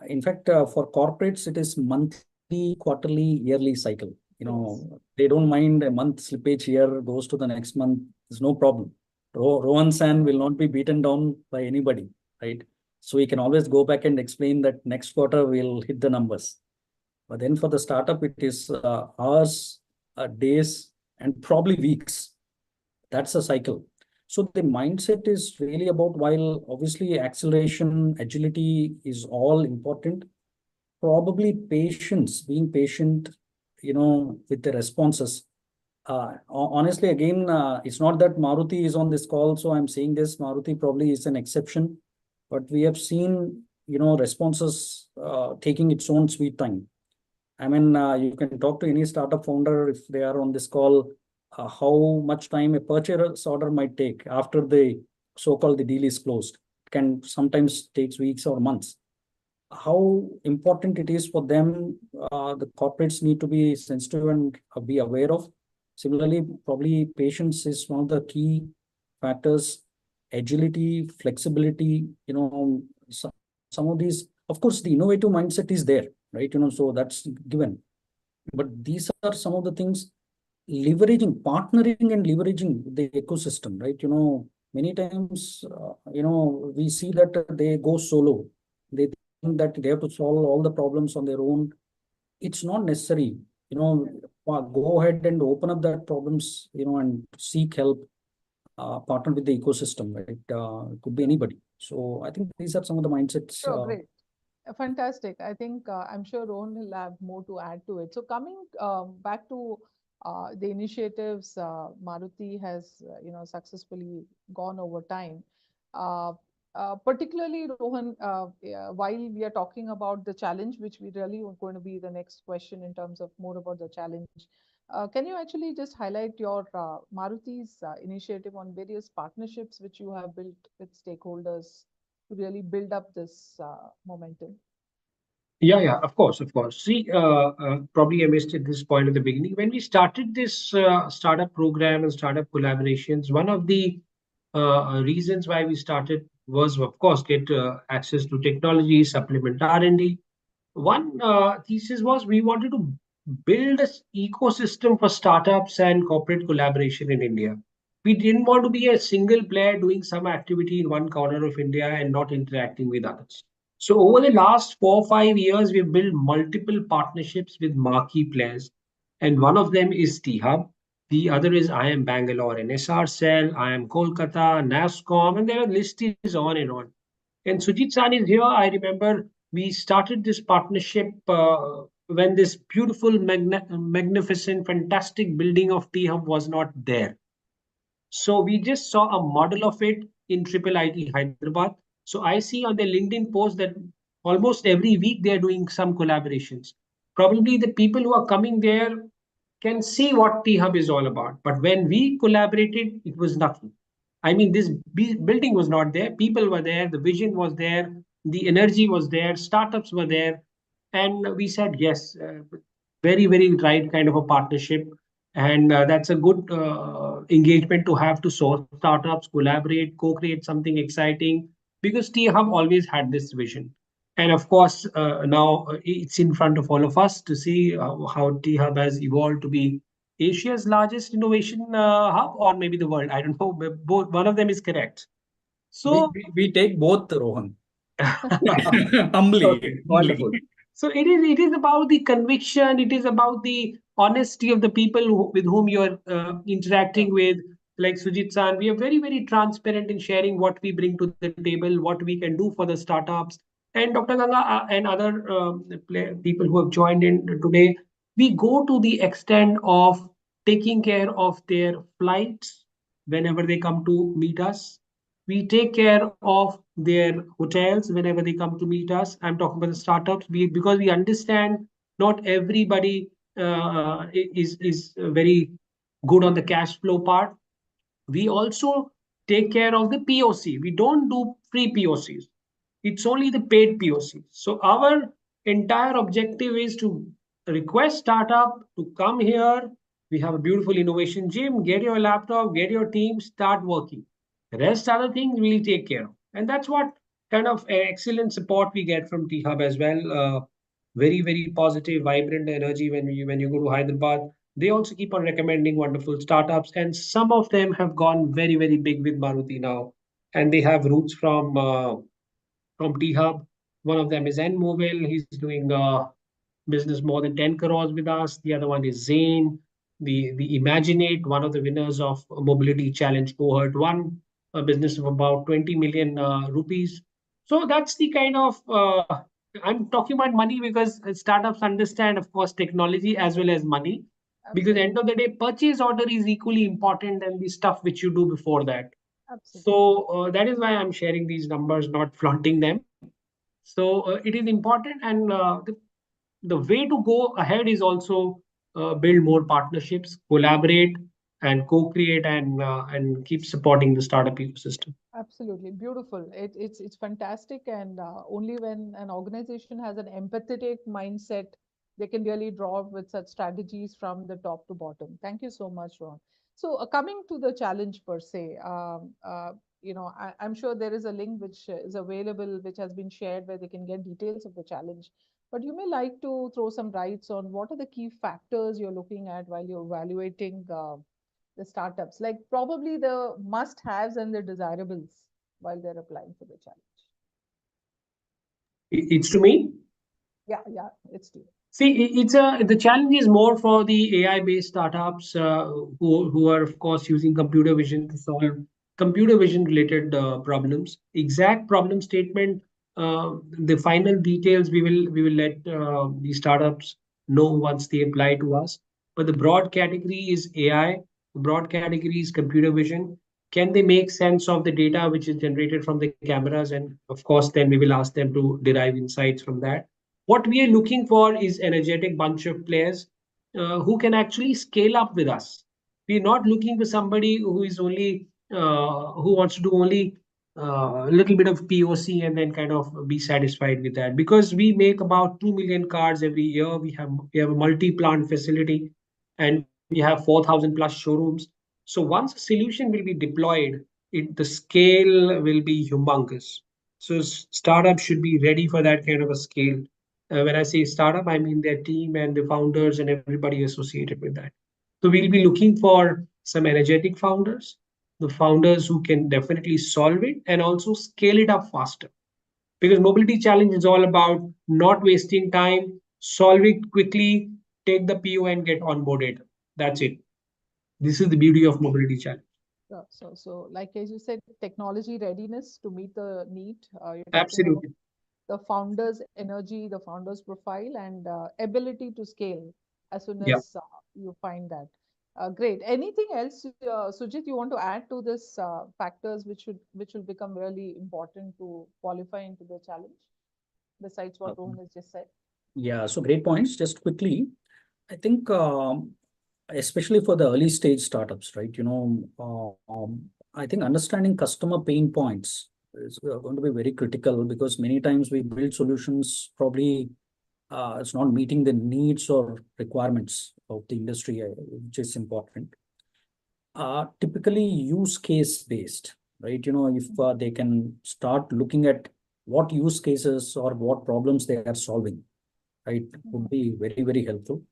[SPEAKER 1] in fact, for corporates, it is monthly, quarterly, yearly cycle. They don't mind a month slippage here, goes to the next month. There's no problem. Rohan San will not be beaten down by anybody, right? So we can always go back and explain that next quarter we'll hit the numbers. But then for the startup, it is hours, days, and probably weeks. That's a cycle. So the mindset is really about, while obviously acceleration, agility is all important, probably patience, being patient, with the responses. Honestly, again, it's not that Maruti is on this call, so I'm saying this. Maruti probably is an exception, but we have seen, responses taking its own sweet time. I mean, you can talk to any startup founder if they are on this call, how much time a purchase order might take after the so-called the deal is closed. It can sometimes take weeks or months. How important it is for them, the corporates need to be sensitive and be aware of. Similarly, probably patience is one of the key factors. Agility, flexibility, some of these, of course, the innovative mindset is there, right? So that's given. But these are some of the things, partnering and leveraging the ecosystem, right? Many times, we see that they go solo. They think that they have to solve all the problems on their own. It's not necessary. go ahead and open up that problems, and seek help, partner with the ecosystem, right? It could be anybody. So I think these are some of the mindsets.
[SPEAKER 4] Sure, great. Fantastic. I think I'm sure Rohan will have more to add to it. So coming back to the initiatives Maruti has successfully gone over time. Particularly, Rohan, while we are talking about the challenge, which we really are going to be the next question in terms of more about the challenge, can you actually just highlight your Maruti's initiative on various partnerships which you have built with stakeholders to really build up this momentum?
[SPEAKER 3] Yeah, of course. See, probably I missed at this point at the beginning. When we started this startup program and startup collaborations, one of the reasons why we started was, of course, get access to technology, supplement R&D. One thesis was we wanted to build an ecosystem for startups and corporate collaboration in India. We didn't want to be a single player doing some activity in one corner of India and not interacting with others. So over the last 4 or 5 years, we've built multiple partnerships with marquee players. And one of them is T-Hub. The other is IIM Bangalore, NSR Cell, IIM Kolkata, NASCOM, and their list is on and on. And Sujit San is here. I remember we started this partnership when this beautiful, magnificent, fantastic building of T-Hub was not there. So we just saw a model of it in IIIT Hyderabad. So I see on their LinkedIn post that almost every week they're doing some collaborations. Probably the people who are coming there can see what T-Hub is all about. But when we collaborated, it was nothing. I mean, this building was not there. People were there. The vision was there. The energy was there. Startups were there. And we said, yes, very, very right kind of a partnership. And that's a good engagement to have to source startups, collaborate, co-create something exciting, because T-Hub always had this vision. And of course, now it's in front of all of us to see how T-Hub has evolved to be Asia's largest innovation hub, or maybe the world. I don't know. Both, one of them is correct. So
[SPEAKER 1] we take both, Rohan. Humbly.
[SPEAKER 3] Okay, wonderful. So it is about the conviction. It is about the honesty of the people with whom you're interacting with. Like Sujit San, we are very, very transparent in sharing what we bring to the table, what we can do for the startups. And Dr. Ganga and other people who have joined in today, we go to the extent of taking care of their flights whenever they come to meet us. We take care of their hotels whenever they come to meet us. I'm talking about the startups, because we understand not everybody is very good on the cash flow part. We also take care of the POC. We don't do free POCs. It's only the paid POCs. So our entire objective is to request startup to come here. We have a beautiful innovation gym. Get your laptop, get your team, start working. The rest other things we'll take care of. And that's what kind of excellent support we get from T-Hub as well. Very, very positive, vibrant energy when you go to Hyderabad. They also keep on recommending wonderful startups, and some of them have gone very, very big with Maruti now, and they have roots from T-Hub. One of them is N-Mobile. He's doing business more than 10 crores with us. The other one is Zane, the Imaginate, one of the winners of Mobility Challenge Cohort 1, a business of about 20 million rupees. So that's the kind of, I'm talking about money because startups understand, of course, technology as well as money. Absolutely. Because at the end of the day, purchase order is equally important than the stuff which you do before that. Absolutely. So that is why I'm sharing these numbers, not flaunting them. So it is important, and the way to go ahead is also build more partnerships, collaborate, and co-create, and keep supporting the startup ecosystem.
[SPEAKER 4] Absolutely beautiful. It's fantastic, and only when an organization has an empathetic mindset, they can really draw with such strategies from the top to bottom. Thank you so much, Ron. So coming to the challenge per se, I'm sure there is a link which is available, which has been shared, where they can get details of the challenge. But you may like to throw some lights on what are the key factors you're looking at while you're evaluating the startups, like probably the must-haves and the desirables while they're applying for the challenge.
[SPEAKER 3] It's to me?
[SPEAKER 4] Yeah, it's to you.
[SPEAKER 3] See, the challenge is more for the AI-based startups who are of course using computer vision to solve computer vision related problems. Exact problem statement, the final details we will let the startups know once they apply to us. But the broad category is AI. The broad category is computer vision. Can they make sense of the data which is generated from the cameras? And of course, then we will ask them to derive insights from that. What we are looking for is energetic bunch of players who can actually scale up with us. We're not looking for somebody who is only who wants to do only a little bit of POC and then kind of be satisfied with that. Because we make about 2 million cars every year. We have a multi-plant facility, and we have 4,000 plus showrooms. So once a solution will be deployed, the scale will be humongous. So startups should be ready for that kind of a scale. When I say startup, I mean their team and the founders and everybody associated with that. So we'll be looking for some energetic founders, the founders who can definitely solve it and also scale it up faster. Because mobility challenge is all about not wasting time, solve it quickly, take the PO and get onboarded. That's it. This is the beauty of mobility challenge.
[SPEAKER 4] So like as you said, technology readiness to meet the need. You're talking about
[SPEAKER 3] Absolutely.
[SPEAKER 4] the founder's energy, the founder's profile, and ability to scale as soon
[SPEAKER 3] Yeah.
[SPEAKER 4] as you find that. Great. Anything else, Sujit, you want to add to this factors which will become really important to qualify into the challenge, besides what Rohan has just said?
[SPEAKER 1] Yeah, so great points. Just quickly, I think especially for the early stage startups, right? I think understanding customer pain points is going to be very critical, because many times we build solutions probably it's not meeting the needs or requirements of the industry, which is important. Typically use case based, right? If they can start looking at what use cases or what problems they are solving, right, would be very, very helpful.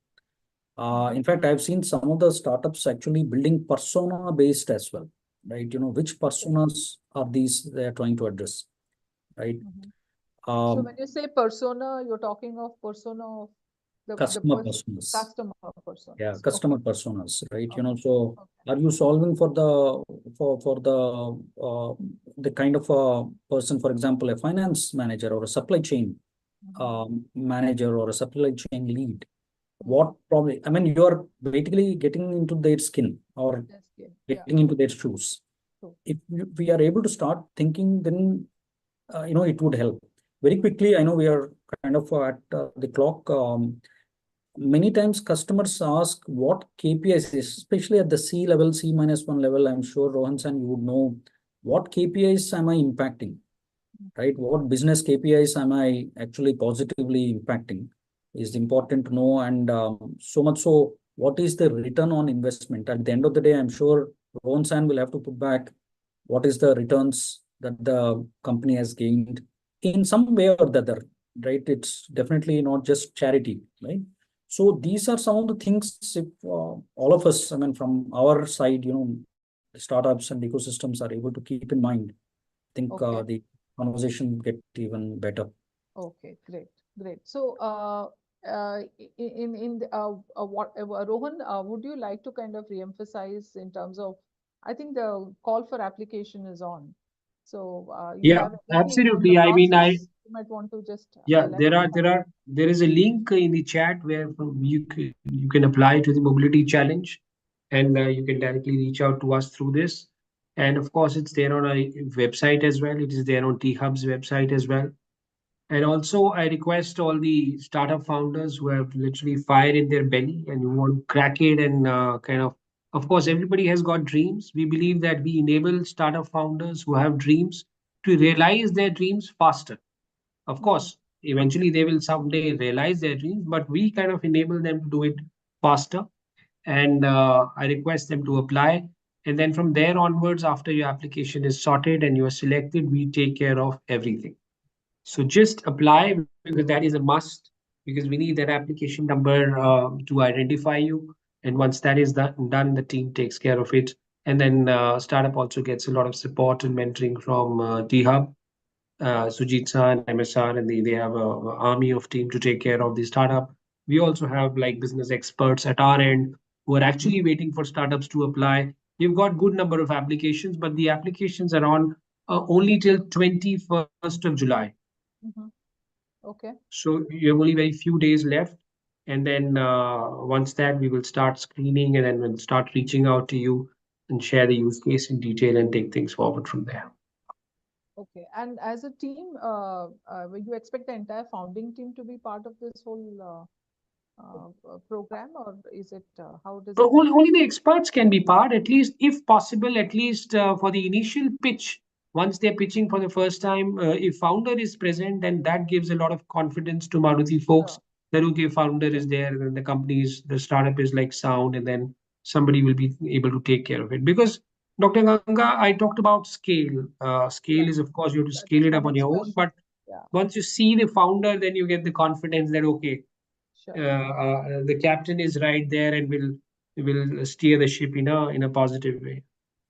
[SPEAKER 1] In fact, I've seen some of the startups actually building persona based as well, right? Which personas are these they are trying to address, right?
[SPEAKER 4] So when you say persona, you're talking of persona of
[SPEAKER 1] Customer personas.
[SPEAKER 4] customer personas.
[SPEAKER 1] Yeah, customer personas, right?
[SPEAKER 4] Okay.
[SPEAKER 1] So are you solving for the kind of a person, for example, a finance manager or a supply chain manager or a supply chain lead? What probably, I mean, you're basically getting into their skin or getting into their shoes. If we are able to start thinking, then it would help very quickly. I know we are kind of at the clock. Many times customers ask what KPIs, especially at the C level, C-1 level. I'm sure Rohan san, you would know what KPIs am I impacting, right? What business KPIs am I actually positively impacting is important to know. And so much so, what is the return on investment? At the end of the day, I'm sure Rohan san will have to put back what is the returns that the company has gained in some way or the other, right? It's definitely not just charity, right? So these are some of the things, if all of us, I mean, from our side, startups and ecosystems are able to keep in mind, I think the conversation get even better.
[SPEAKER 4] Okay, great. So, Rohan, would you like to kind of re-emphasize in terms of, I think the call for application is on. So, you
[SPEAKER 3] Yeah,
[SPEAKER 4] have anything on
[SPEAKER 3] absolutely.
[SPEAKER 4] the
[SPEAKER 3] I mean,
[SPEAKER 4] process you might want to just highlight?
[SPEAKER 3] there is a link in the chat where you can apply to the mobility challenge, and you can directly reach out to us through this. And of course, it's there on our website as well. It is there on T-Hub's website as well. And also, I request all the startup founders who have literally fire in their belly and who want to crack it and of course, everybody has got dreams. We believe that we enable startup founders who have dreams to realize their dreams faster. Of course, eventually they will someday realize their dreams, but we kind of enable them to do it faster. And I request them to apply. And then from there onwards, after your application is sorted and you are selected, we take care of everything. So just apply, because that is a must, because we need that application number to identify you. And once that is done, the team takes care of it. And then startup also gets a lot of support and mentoring from T-Hub. Sujit San, MSR, and they have an army of team to take care of the startup. We also have like business experts at our end who are actually waiting for startups to apply. We've got good number of applications, but the applications are on only till 21st of July.
[SPEAKER 4] Okay.
[SPEAKER 3] So you have only very few days left. And then once that, we will start screening, and then we'll start reaching out to you and share the use case in detail and take things forward from there.
[SPEAKER 4] Okay. And as a team, will you expect the entire founding team to be part of this whole program, or is it how does
[SPEAKER 3] So
[SPEAKER 4] it?
[SPEAKER 3] only the experts can be part, at least if possible, at least for the initial pitch. Once they're pitching for the first time, if founder is present, then that gives a lot of confidence to Maruti folks that okay, founder is there, then the startup is like sound, and then somebody will be able to take care of it. Because Dr. Ganga, I talked about scale. Scale is, of course, you have to
[SPEAKER 4] That
[SPEAKER 3] scale
[SPEAKER 4] was
[SPEAKER 3] it
[SPEAKER 4] my
[SPEAKER 3] up on
[SPEAKER 4] next
[SPEAKER 3] your own,
[SPEAKER 4] question.
[SPEAKER 3] but
[SPEAKER 4] Yeah,
[SPEAKER 3] once you see the founder, then you get the confidence that okay,
[SPEAKER 4] sure.
[SPEAKER 3] the captain is right there and will steer the ship in a positive way.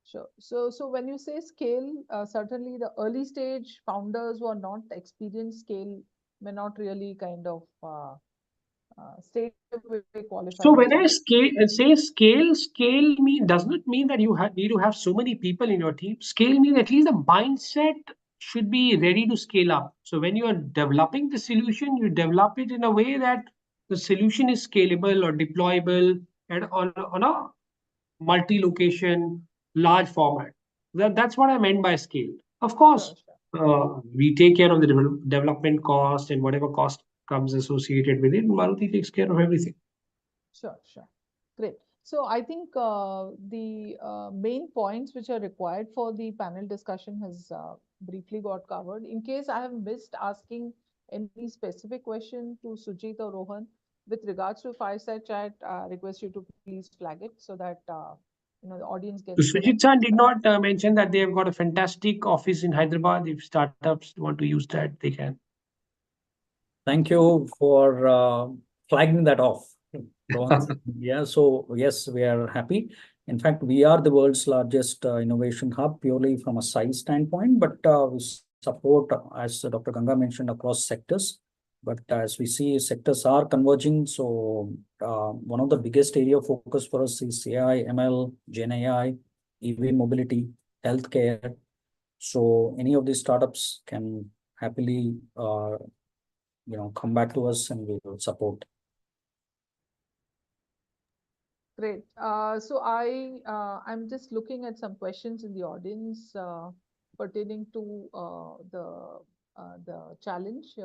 [SPEAKER 4] Sure. So when you say scale, certainly the early stage founders who are not experienced scale may not really kind of stay very
[SPEAKER 3] So
[SPEAKER 4] qualified.
[SPEAKER 3] when I say scale does not mean that you need to have so many people in your team. Scale means at least the mindset should be ready to scale up. So when you are developing the solution, you develop it in a way that the solution is scalable or deployable and on a multi-location, large format. That's what I meant by scale. Of course,
[SPEAKER 4] Sure.
[SPEAKER 3] we take care of the development cost and whatever cost comes associated with it. Maruti takes care of everything.
[SPEAKER 4] Sure. Great. So I think the main points which are required for the panel discussion has briefly got covered. In case I have missed asking any specific question to Sujit or Rohan with regards to fireside chat, request you to please flag it so that the audience
[SPEAKER 3] So
[SPEAKER 4] gets
[SPEAKER 3] Sujit Chan did not mention that they have got a fantastic office in Hyderabad. If startups want to use that, they can.
[SPEAKER 1] Thank you for flagging that off, Rohan. Yeah, so yes, we are happy. In fact, we are the world's largest innovation hub purely from a size standpoint, but we support, as Dr. Ganga mentioned, across sectors. But as we see, sectors are converging. So one of the biggest area of focus for us is AI, ML, Gen AI, EV mobility, healthcare. So any of these startups can happily come back to us and we will support.
[SPEAKER 4] Great. So I'm just looking at some questions in the audience pertaining to the challenge.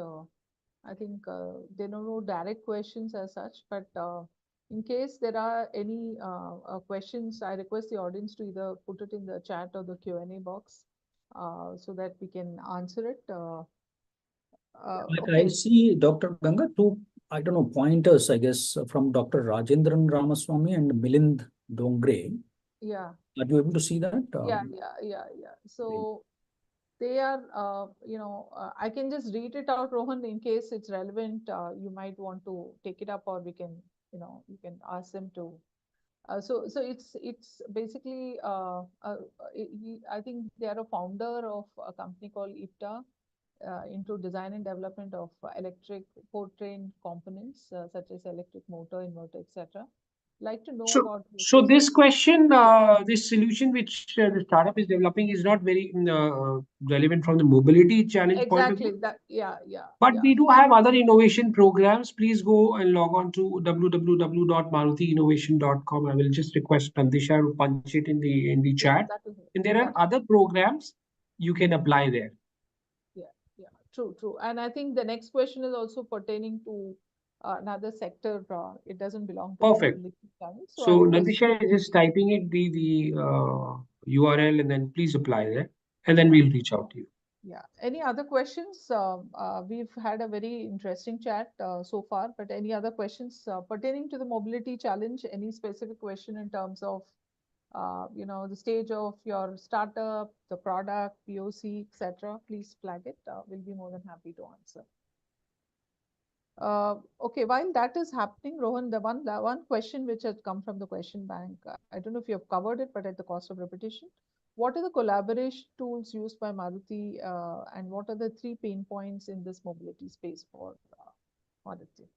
[SPEAKER 4] I think there are no direct questions as such, but in case there are any questions, I request the audience to either put it in the chat or the Q&A box so that we can answer it.
[SPEAKER 1] I
[SPEAKER 4] Okay.
[SPEAKER 1] see, Dr. Ganga, two, I don't know, pointers, I guess, from Dr. Rajendran Ramaswamy and Milind Dongre.
[SPEAKER 4] Yeah.
[SPEAKER 1] Are you able to see that?
[SPEAKER 4] Yeah. So they are, I can just read it out, Rohan, in case it's relevant. You might want to take it up, or we can, you can ask them to. So it's basically, I think they are a founder of a company called IPTA into design and development of electric powertrain components such as electric motor, inverter, etc. Like to know about
[SPEAKER 3] So this question, this solution which the startup is developing is not very relevant from the mobility challenge point of view.
[SPEAKER 4] exactly that. Yeah.
[SPEAKER 3] But we do have other innovation programs. Please go and log on to www.marutiinnovation.com. I will just request Nandisha to punch it in the chat.
[SPEAKER 4] That will help.
[SPEAKER 3] And there are other programs you can apply there.
[SPEAKER 4] Yeah. True. And I think the next question is also pertaining to another sector. It doesn't belong to the
[SPEAKER 3] Perfect.
[SPEAKER 4] mobility challenge. So I
[SPEAKER 3] So
[SPEAKER 4] request
[SPEAKER 3] Nandisha is just typing it the URL, and then please apply there, and then we'll reach out to you.
[SPEAKER 4] Yeah. Any other questions? We've had a very interesting chat so far, but any other questions pertaining to the mobility challenge? Any specific question in terms of, the stage of your startup, the product, POC, etc.? Please flag it. We'll be more than happy to answer. Okay, while that is happening, Rohan, the one question which has come from the question bank, I don't know if you have covered it, but at the cost of repetition, what are the collaboration tools used by Maruti, and what are the 3 pain points in this mobility space for Maruti?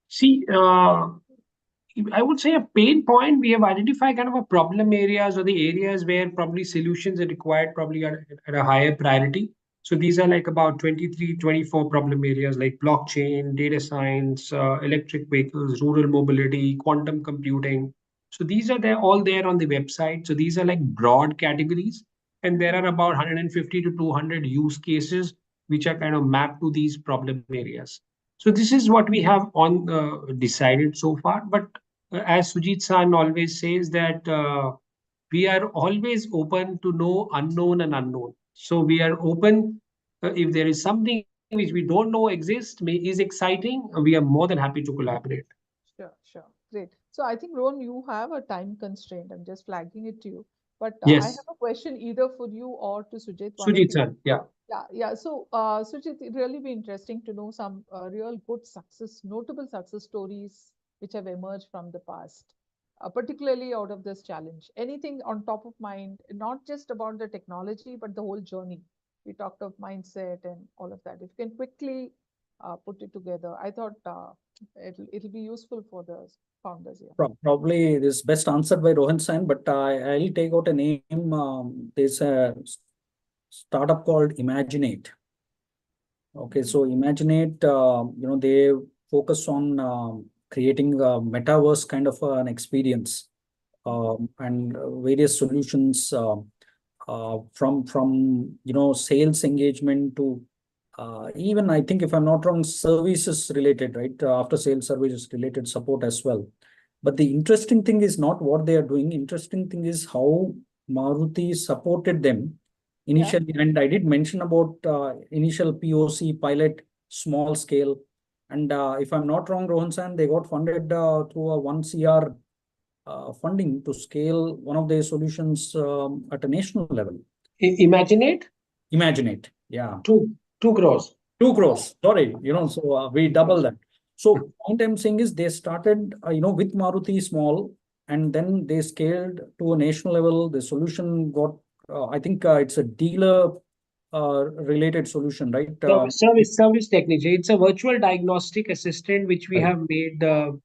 [SPEAKER 3] See, I would say a pain point. We have identified kind of a problem areas or the areas where probably solutions are required probably at a higher priority. So these are like about 23, 24 problem areas like blockchain, data science, electric vehicles, rural mobility, quantum computing. So these are there all there on the website. So these are like broad categories, and there are about 150 to 200 use cases which are kind of mapped to these problem areas. So this is what we have on decided so far. But as Sujit San always says that we are always open to know unknown and unknown. So we are open if there is something which we don't know exists, is exciting, we are more than happy to collaborate.
[SPEAKER 4] Sure, sure. Great. So I think, Rohan, you have a time constraint. I'm just flagging it to you. But I have
[SPEAKER 3] Yes,
[SPEAKER 4] a question either for you or to Sujit, one of
[SPEAKER 3] Sujit
[SPEAKER 4] you.
[SPEAKER 3] San, yeah.
[SPEAKER 4] Yeah, yeah. So, Sujit, it really be interesting to know some real good success, notable success stories which have emerged from the past, particularly out of this challenge. Anything on top of mind, not just about the technology, but the whole journey. We talked of mindset and all of that. If you can quickly put it together, I thought it'll be useful for the founders here.
[SPEAKER 1] Probably this best answered by Rohan Sain, but I'll take out a name. There's a startup called Imaginate. Okay, so Imaginate, they focus on creating a metaverse kind of an experience, and various solutions, from sales engagement to even, I think, if I'm not wrong, services related, right? After sales services related support as well. But the interesting thing is not what they are doing. Interesting thing is how Maruti supported them initially. And I did mention about initial POC, pilot, small scale. And if I'm not wrong, Rohan San, they got funded through a 1 CR funding to scale one of their solutions at a national level.
[SPEAKER 3] Imaginate
[SPEAKER 1] Imaginate, yeah.
[SPEAKER 3] 2 crores.
[SPEAKER 1] 2 crores, sorry, so we double that. So point I'm saying is they started, with Maruti small, and then they scaled to a national level. The solution got, I think it's a dealer related solution, right?
[SPEAKER 3] Service technician. It's a virtual diagnostic assistant which we
[SPEAKER 1] Right.
[SPEAKER 3] have made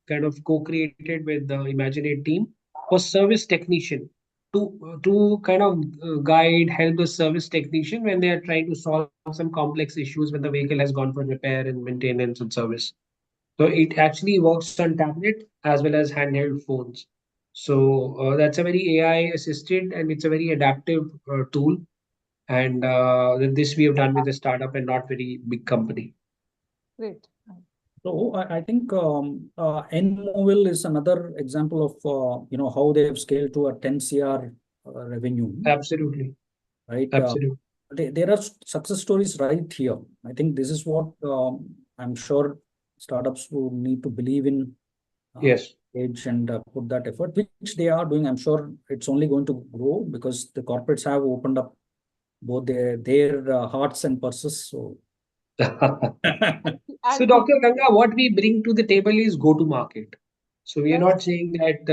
[SPEAKER 3] kind of co-created with the Imaginate team for service technician to kind of guide, help the service technician when they are trying to solve some complex issues when the vehicle has gone for repair and maintenance and service. So it actually works on tablet as well as handheld phones. So that's a very AI assisted and it's a very adaptive tool. And this we have done with a startup and not very big company.
[SPEAKER 4] Great.
[SPEAKER 1] So I think Nmovil is another example of how they have scaled to a 10 CR revenue,
[SPEAKER 3] Absolutely.
[SPEAKER 1] right?
[SPEAKER 3] Absolutely.
[SPEAKER 1] There are success stories right here. I think this is what I'm sure startups will need to believe in,
[SPEAKER 3] Yes.
[SPEAKER 1] edge and put that effort, which they are doing. I'm sure it's only going to grow because the corporates have opened up both their hearts and purses. So
[SPEAKER 3] So,
[SPEAKER 4] And
[SPEAKER 3] Dr. Ganga, what we bring to the table is go to market. So, we are
[SPEAKER 4] that's
[SPEAKER 3] not saying that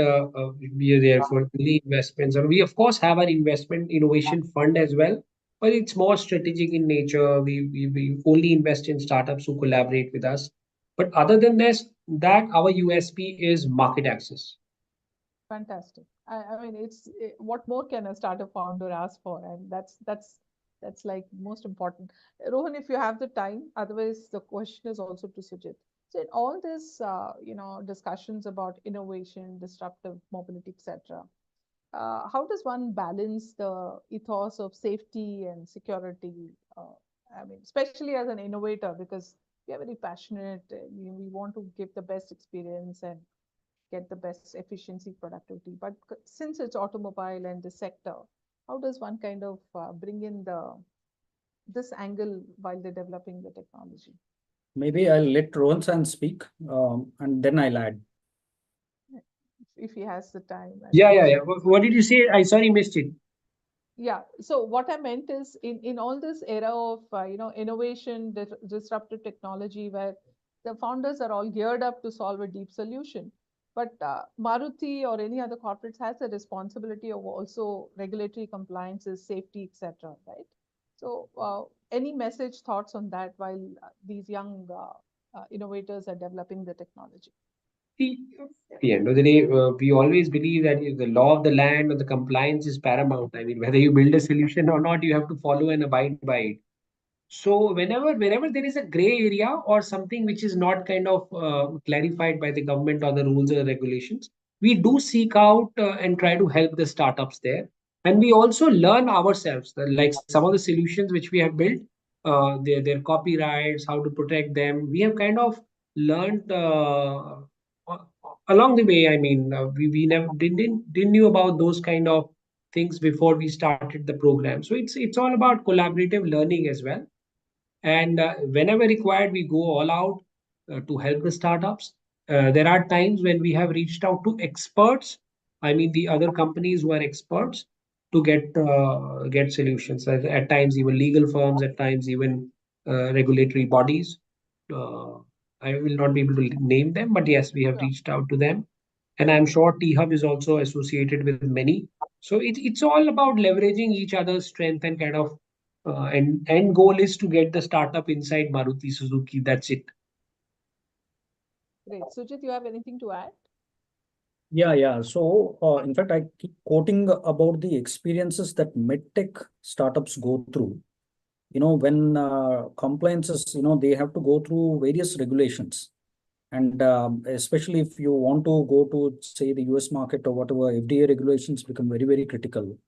[SPEAKER 3] we are there for only investments. Or we, of course, have our investment innovation fund as well, but it's more strategic in nature. We only invest in startups who collaborate with us. But other than this, that our USP is market access.
[SPEAKER 4] fantastic. I mean, what more can a startup founder ask for? And that's like most important. Rohan, if you have the time, otherwise the question is also to Sujit. So in all this, discussions about innovation, disruptive mobility, etc., how does one balance the ethos of safety and security? I mean, especially as an innovator, because we are very passionate, we want to give the best experience and get the best efficiency, productivity. But since it's automobile and the sector, how does one kind of bring in this angle while they're developing the technology?
[SPEAKER 1] maybe I'll let Rohan San speak, and then I'll add.
[SPEAKER 4] If he has the time.
[SPEAKER 3] Yeah. What did you say? I sorry missed it.
[SPEAKER 4] Yeah. So what I meant is in all this era of innovation, disruptive technology, where the founders are all geared up to solve a deep solution, but Maruti or any other corporates has a responsibility of also regulatory compliances, safety, etc. Right? So any message, thoughts on that while these young innovators are developing the technology?
[SPEAKER 3] At the end of the day, we always believe that the law of the land or the compliance is paramount. I mean, whether you build a solution or not, you have to follow and abide by it. So whenever there is a gray area or something which is not kind of clarified by the government or the rules or regulations, we do seek out and try to help the startups there. And we also learn ourselves, like some of the solutions which we have built, their copyrights, how to protect them. We have kind of learned along the way. I mean, we never didn't knew about those kind of things before we started the program. So it's all about collaborative learning as well. And whenever required, we go all out to help the startups. There are times when we have reached out to experts. I mean, the other companies who are experts to get solutions. At times, even legal firms. At times, even regulatory bodies. Uh, I will not be able to name them, but yes, we have
[SPEAKER 4] Sure.
[SPEAKER 3] reached out to them. And I'm sure T-Hub is also associated with many. So it's all about leveraging each other's strength and kind of and end goal is to get the startup inside Maruti Suzuki. That's it.
[SPEAKER 4] Great. Sujit, you have anything to add?
[SPEAKER 1] Yeah. So, in fact, I keep quoting about the experiences that medtech startups go through. When compliances, they have to go through various regulations. And especially if you want to go to, say, the US market or whatever, FDA regulations become very, very critical.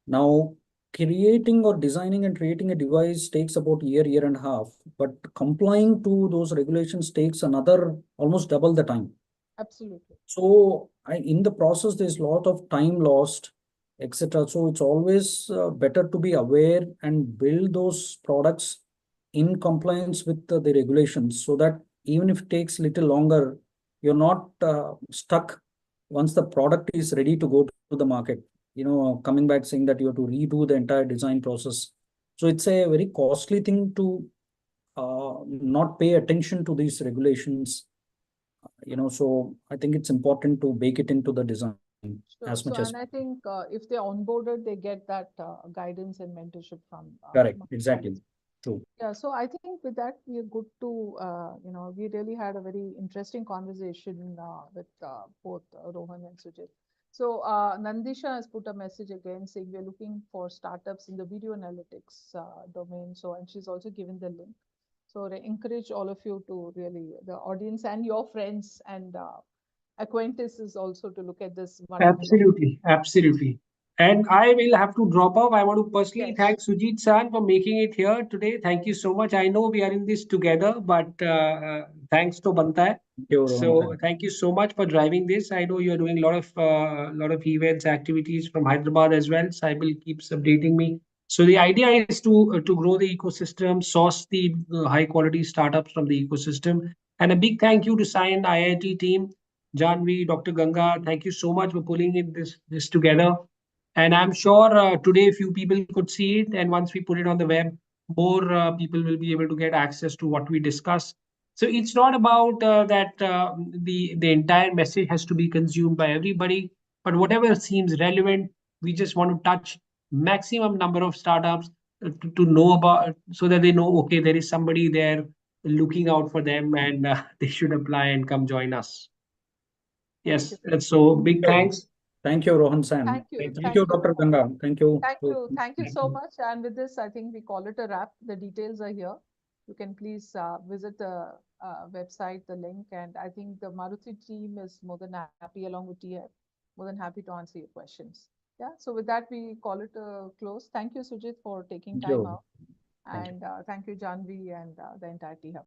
[SPEAKER 1] Now, creating or designing and creating a device takes about a year and a half, but complying to those regulations takes another almost double the time.
[SPEAKER 4] Absolutely.
[SPEAKER 1] So in the process, there's a lot of time lost, etc. So it's always better to be aware and build those products in compliance with the regulations, so that even if it takes a little longer, you're not stuck once the product is ready to go to the market. Coming back saying that you have to redo the entire design process. So it's a very costly thing to not pay attention to these regulations. So I think it's important to bake it into the design
[SPEAKER 4] Sure.
[SPEAKER 1] as much
[SPEAKER 4] So,
[SPEAKER 1] as
[SPEAKER 4] and I think if they're onboarded, they get that guidance and mentorship from
[SPEAKER 1] correct.
[SPEAKER 4] Maruti.
[SPEAKER 1] Exactly. True.
[SPEAKER 4] Yeah, so I think with that, we are good to, we really had a very interesting conversation with both Rohan and Sujit. So Nandisha has put a message again saying we're looking for startups in the video analytics domain. So, and she's also given the link. So I encourage all of you to really, the audience and your friends and acquaintances also to look at this wonderful.
[SPEAKER 3] Absolutely. And I will have to drop off. I want to personally
[SPEAKER 4] Yes.
[SPEAKER 3] thank Sujit San for making it here today. Thank you so much. I know we are in this together, but thanks to Banta hai.
[SPEAKER 1] Thank you, Rohan.
[SPEAKER 3] So thank you so much for driving this. I know you are doing a lot of events, activities from Hyderabad as well. Saibal keeps updating me. So the idea is to grow the ecosystem, source the high quality startups from the ecosystem. And a big thank you to SINE IIT team, Janvi, Dr. Ganga. Thank you so much for pulling this together. And I'm sure today few people could see it, and once we put it on the web, more people will be able to get access to what we discuss. So it's not about that the entire message has to be consumed by everybody, but whatever seems relevant, we just want to touch maximum number of startups to know about, so that they know, okay, there is somebody there looking out for them, and they should apply and come join us. Yes, so big thanks.
[SPEAKER 1] Thank you, Rohan San.
[SPEAKER 4] Thank you.
[SPEAKER 1] Thank you, Dr. Ganga. Thank you.
[SPEAKER 4] Thank you so much. And with this, I think we call it a wrap. The details are here. You can please visit the website, the link, and I think the Maruti team is more than happy, along with TF, more than happy to answer your questions. Yeah. So with that, we call it a close. Thank you, Sujit, for taking
[SPEAKER 1] Thank
[SPEAKER 4] time
[SPEAKER 1] you.
[SPEAKER 4] out,
[SPEAKER 1] Thank you.
[SPEAKER 4] and thank you, Janvi, and the entire team.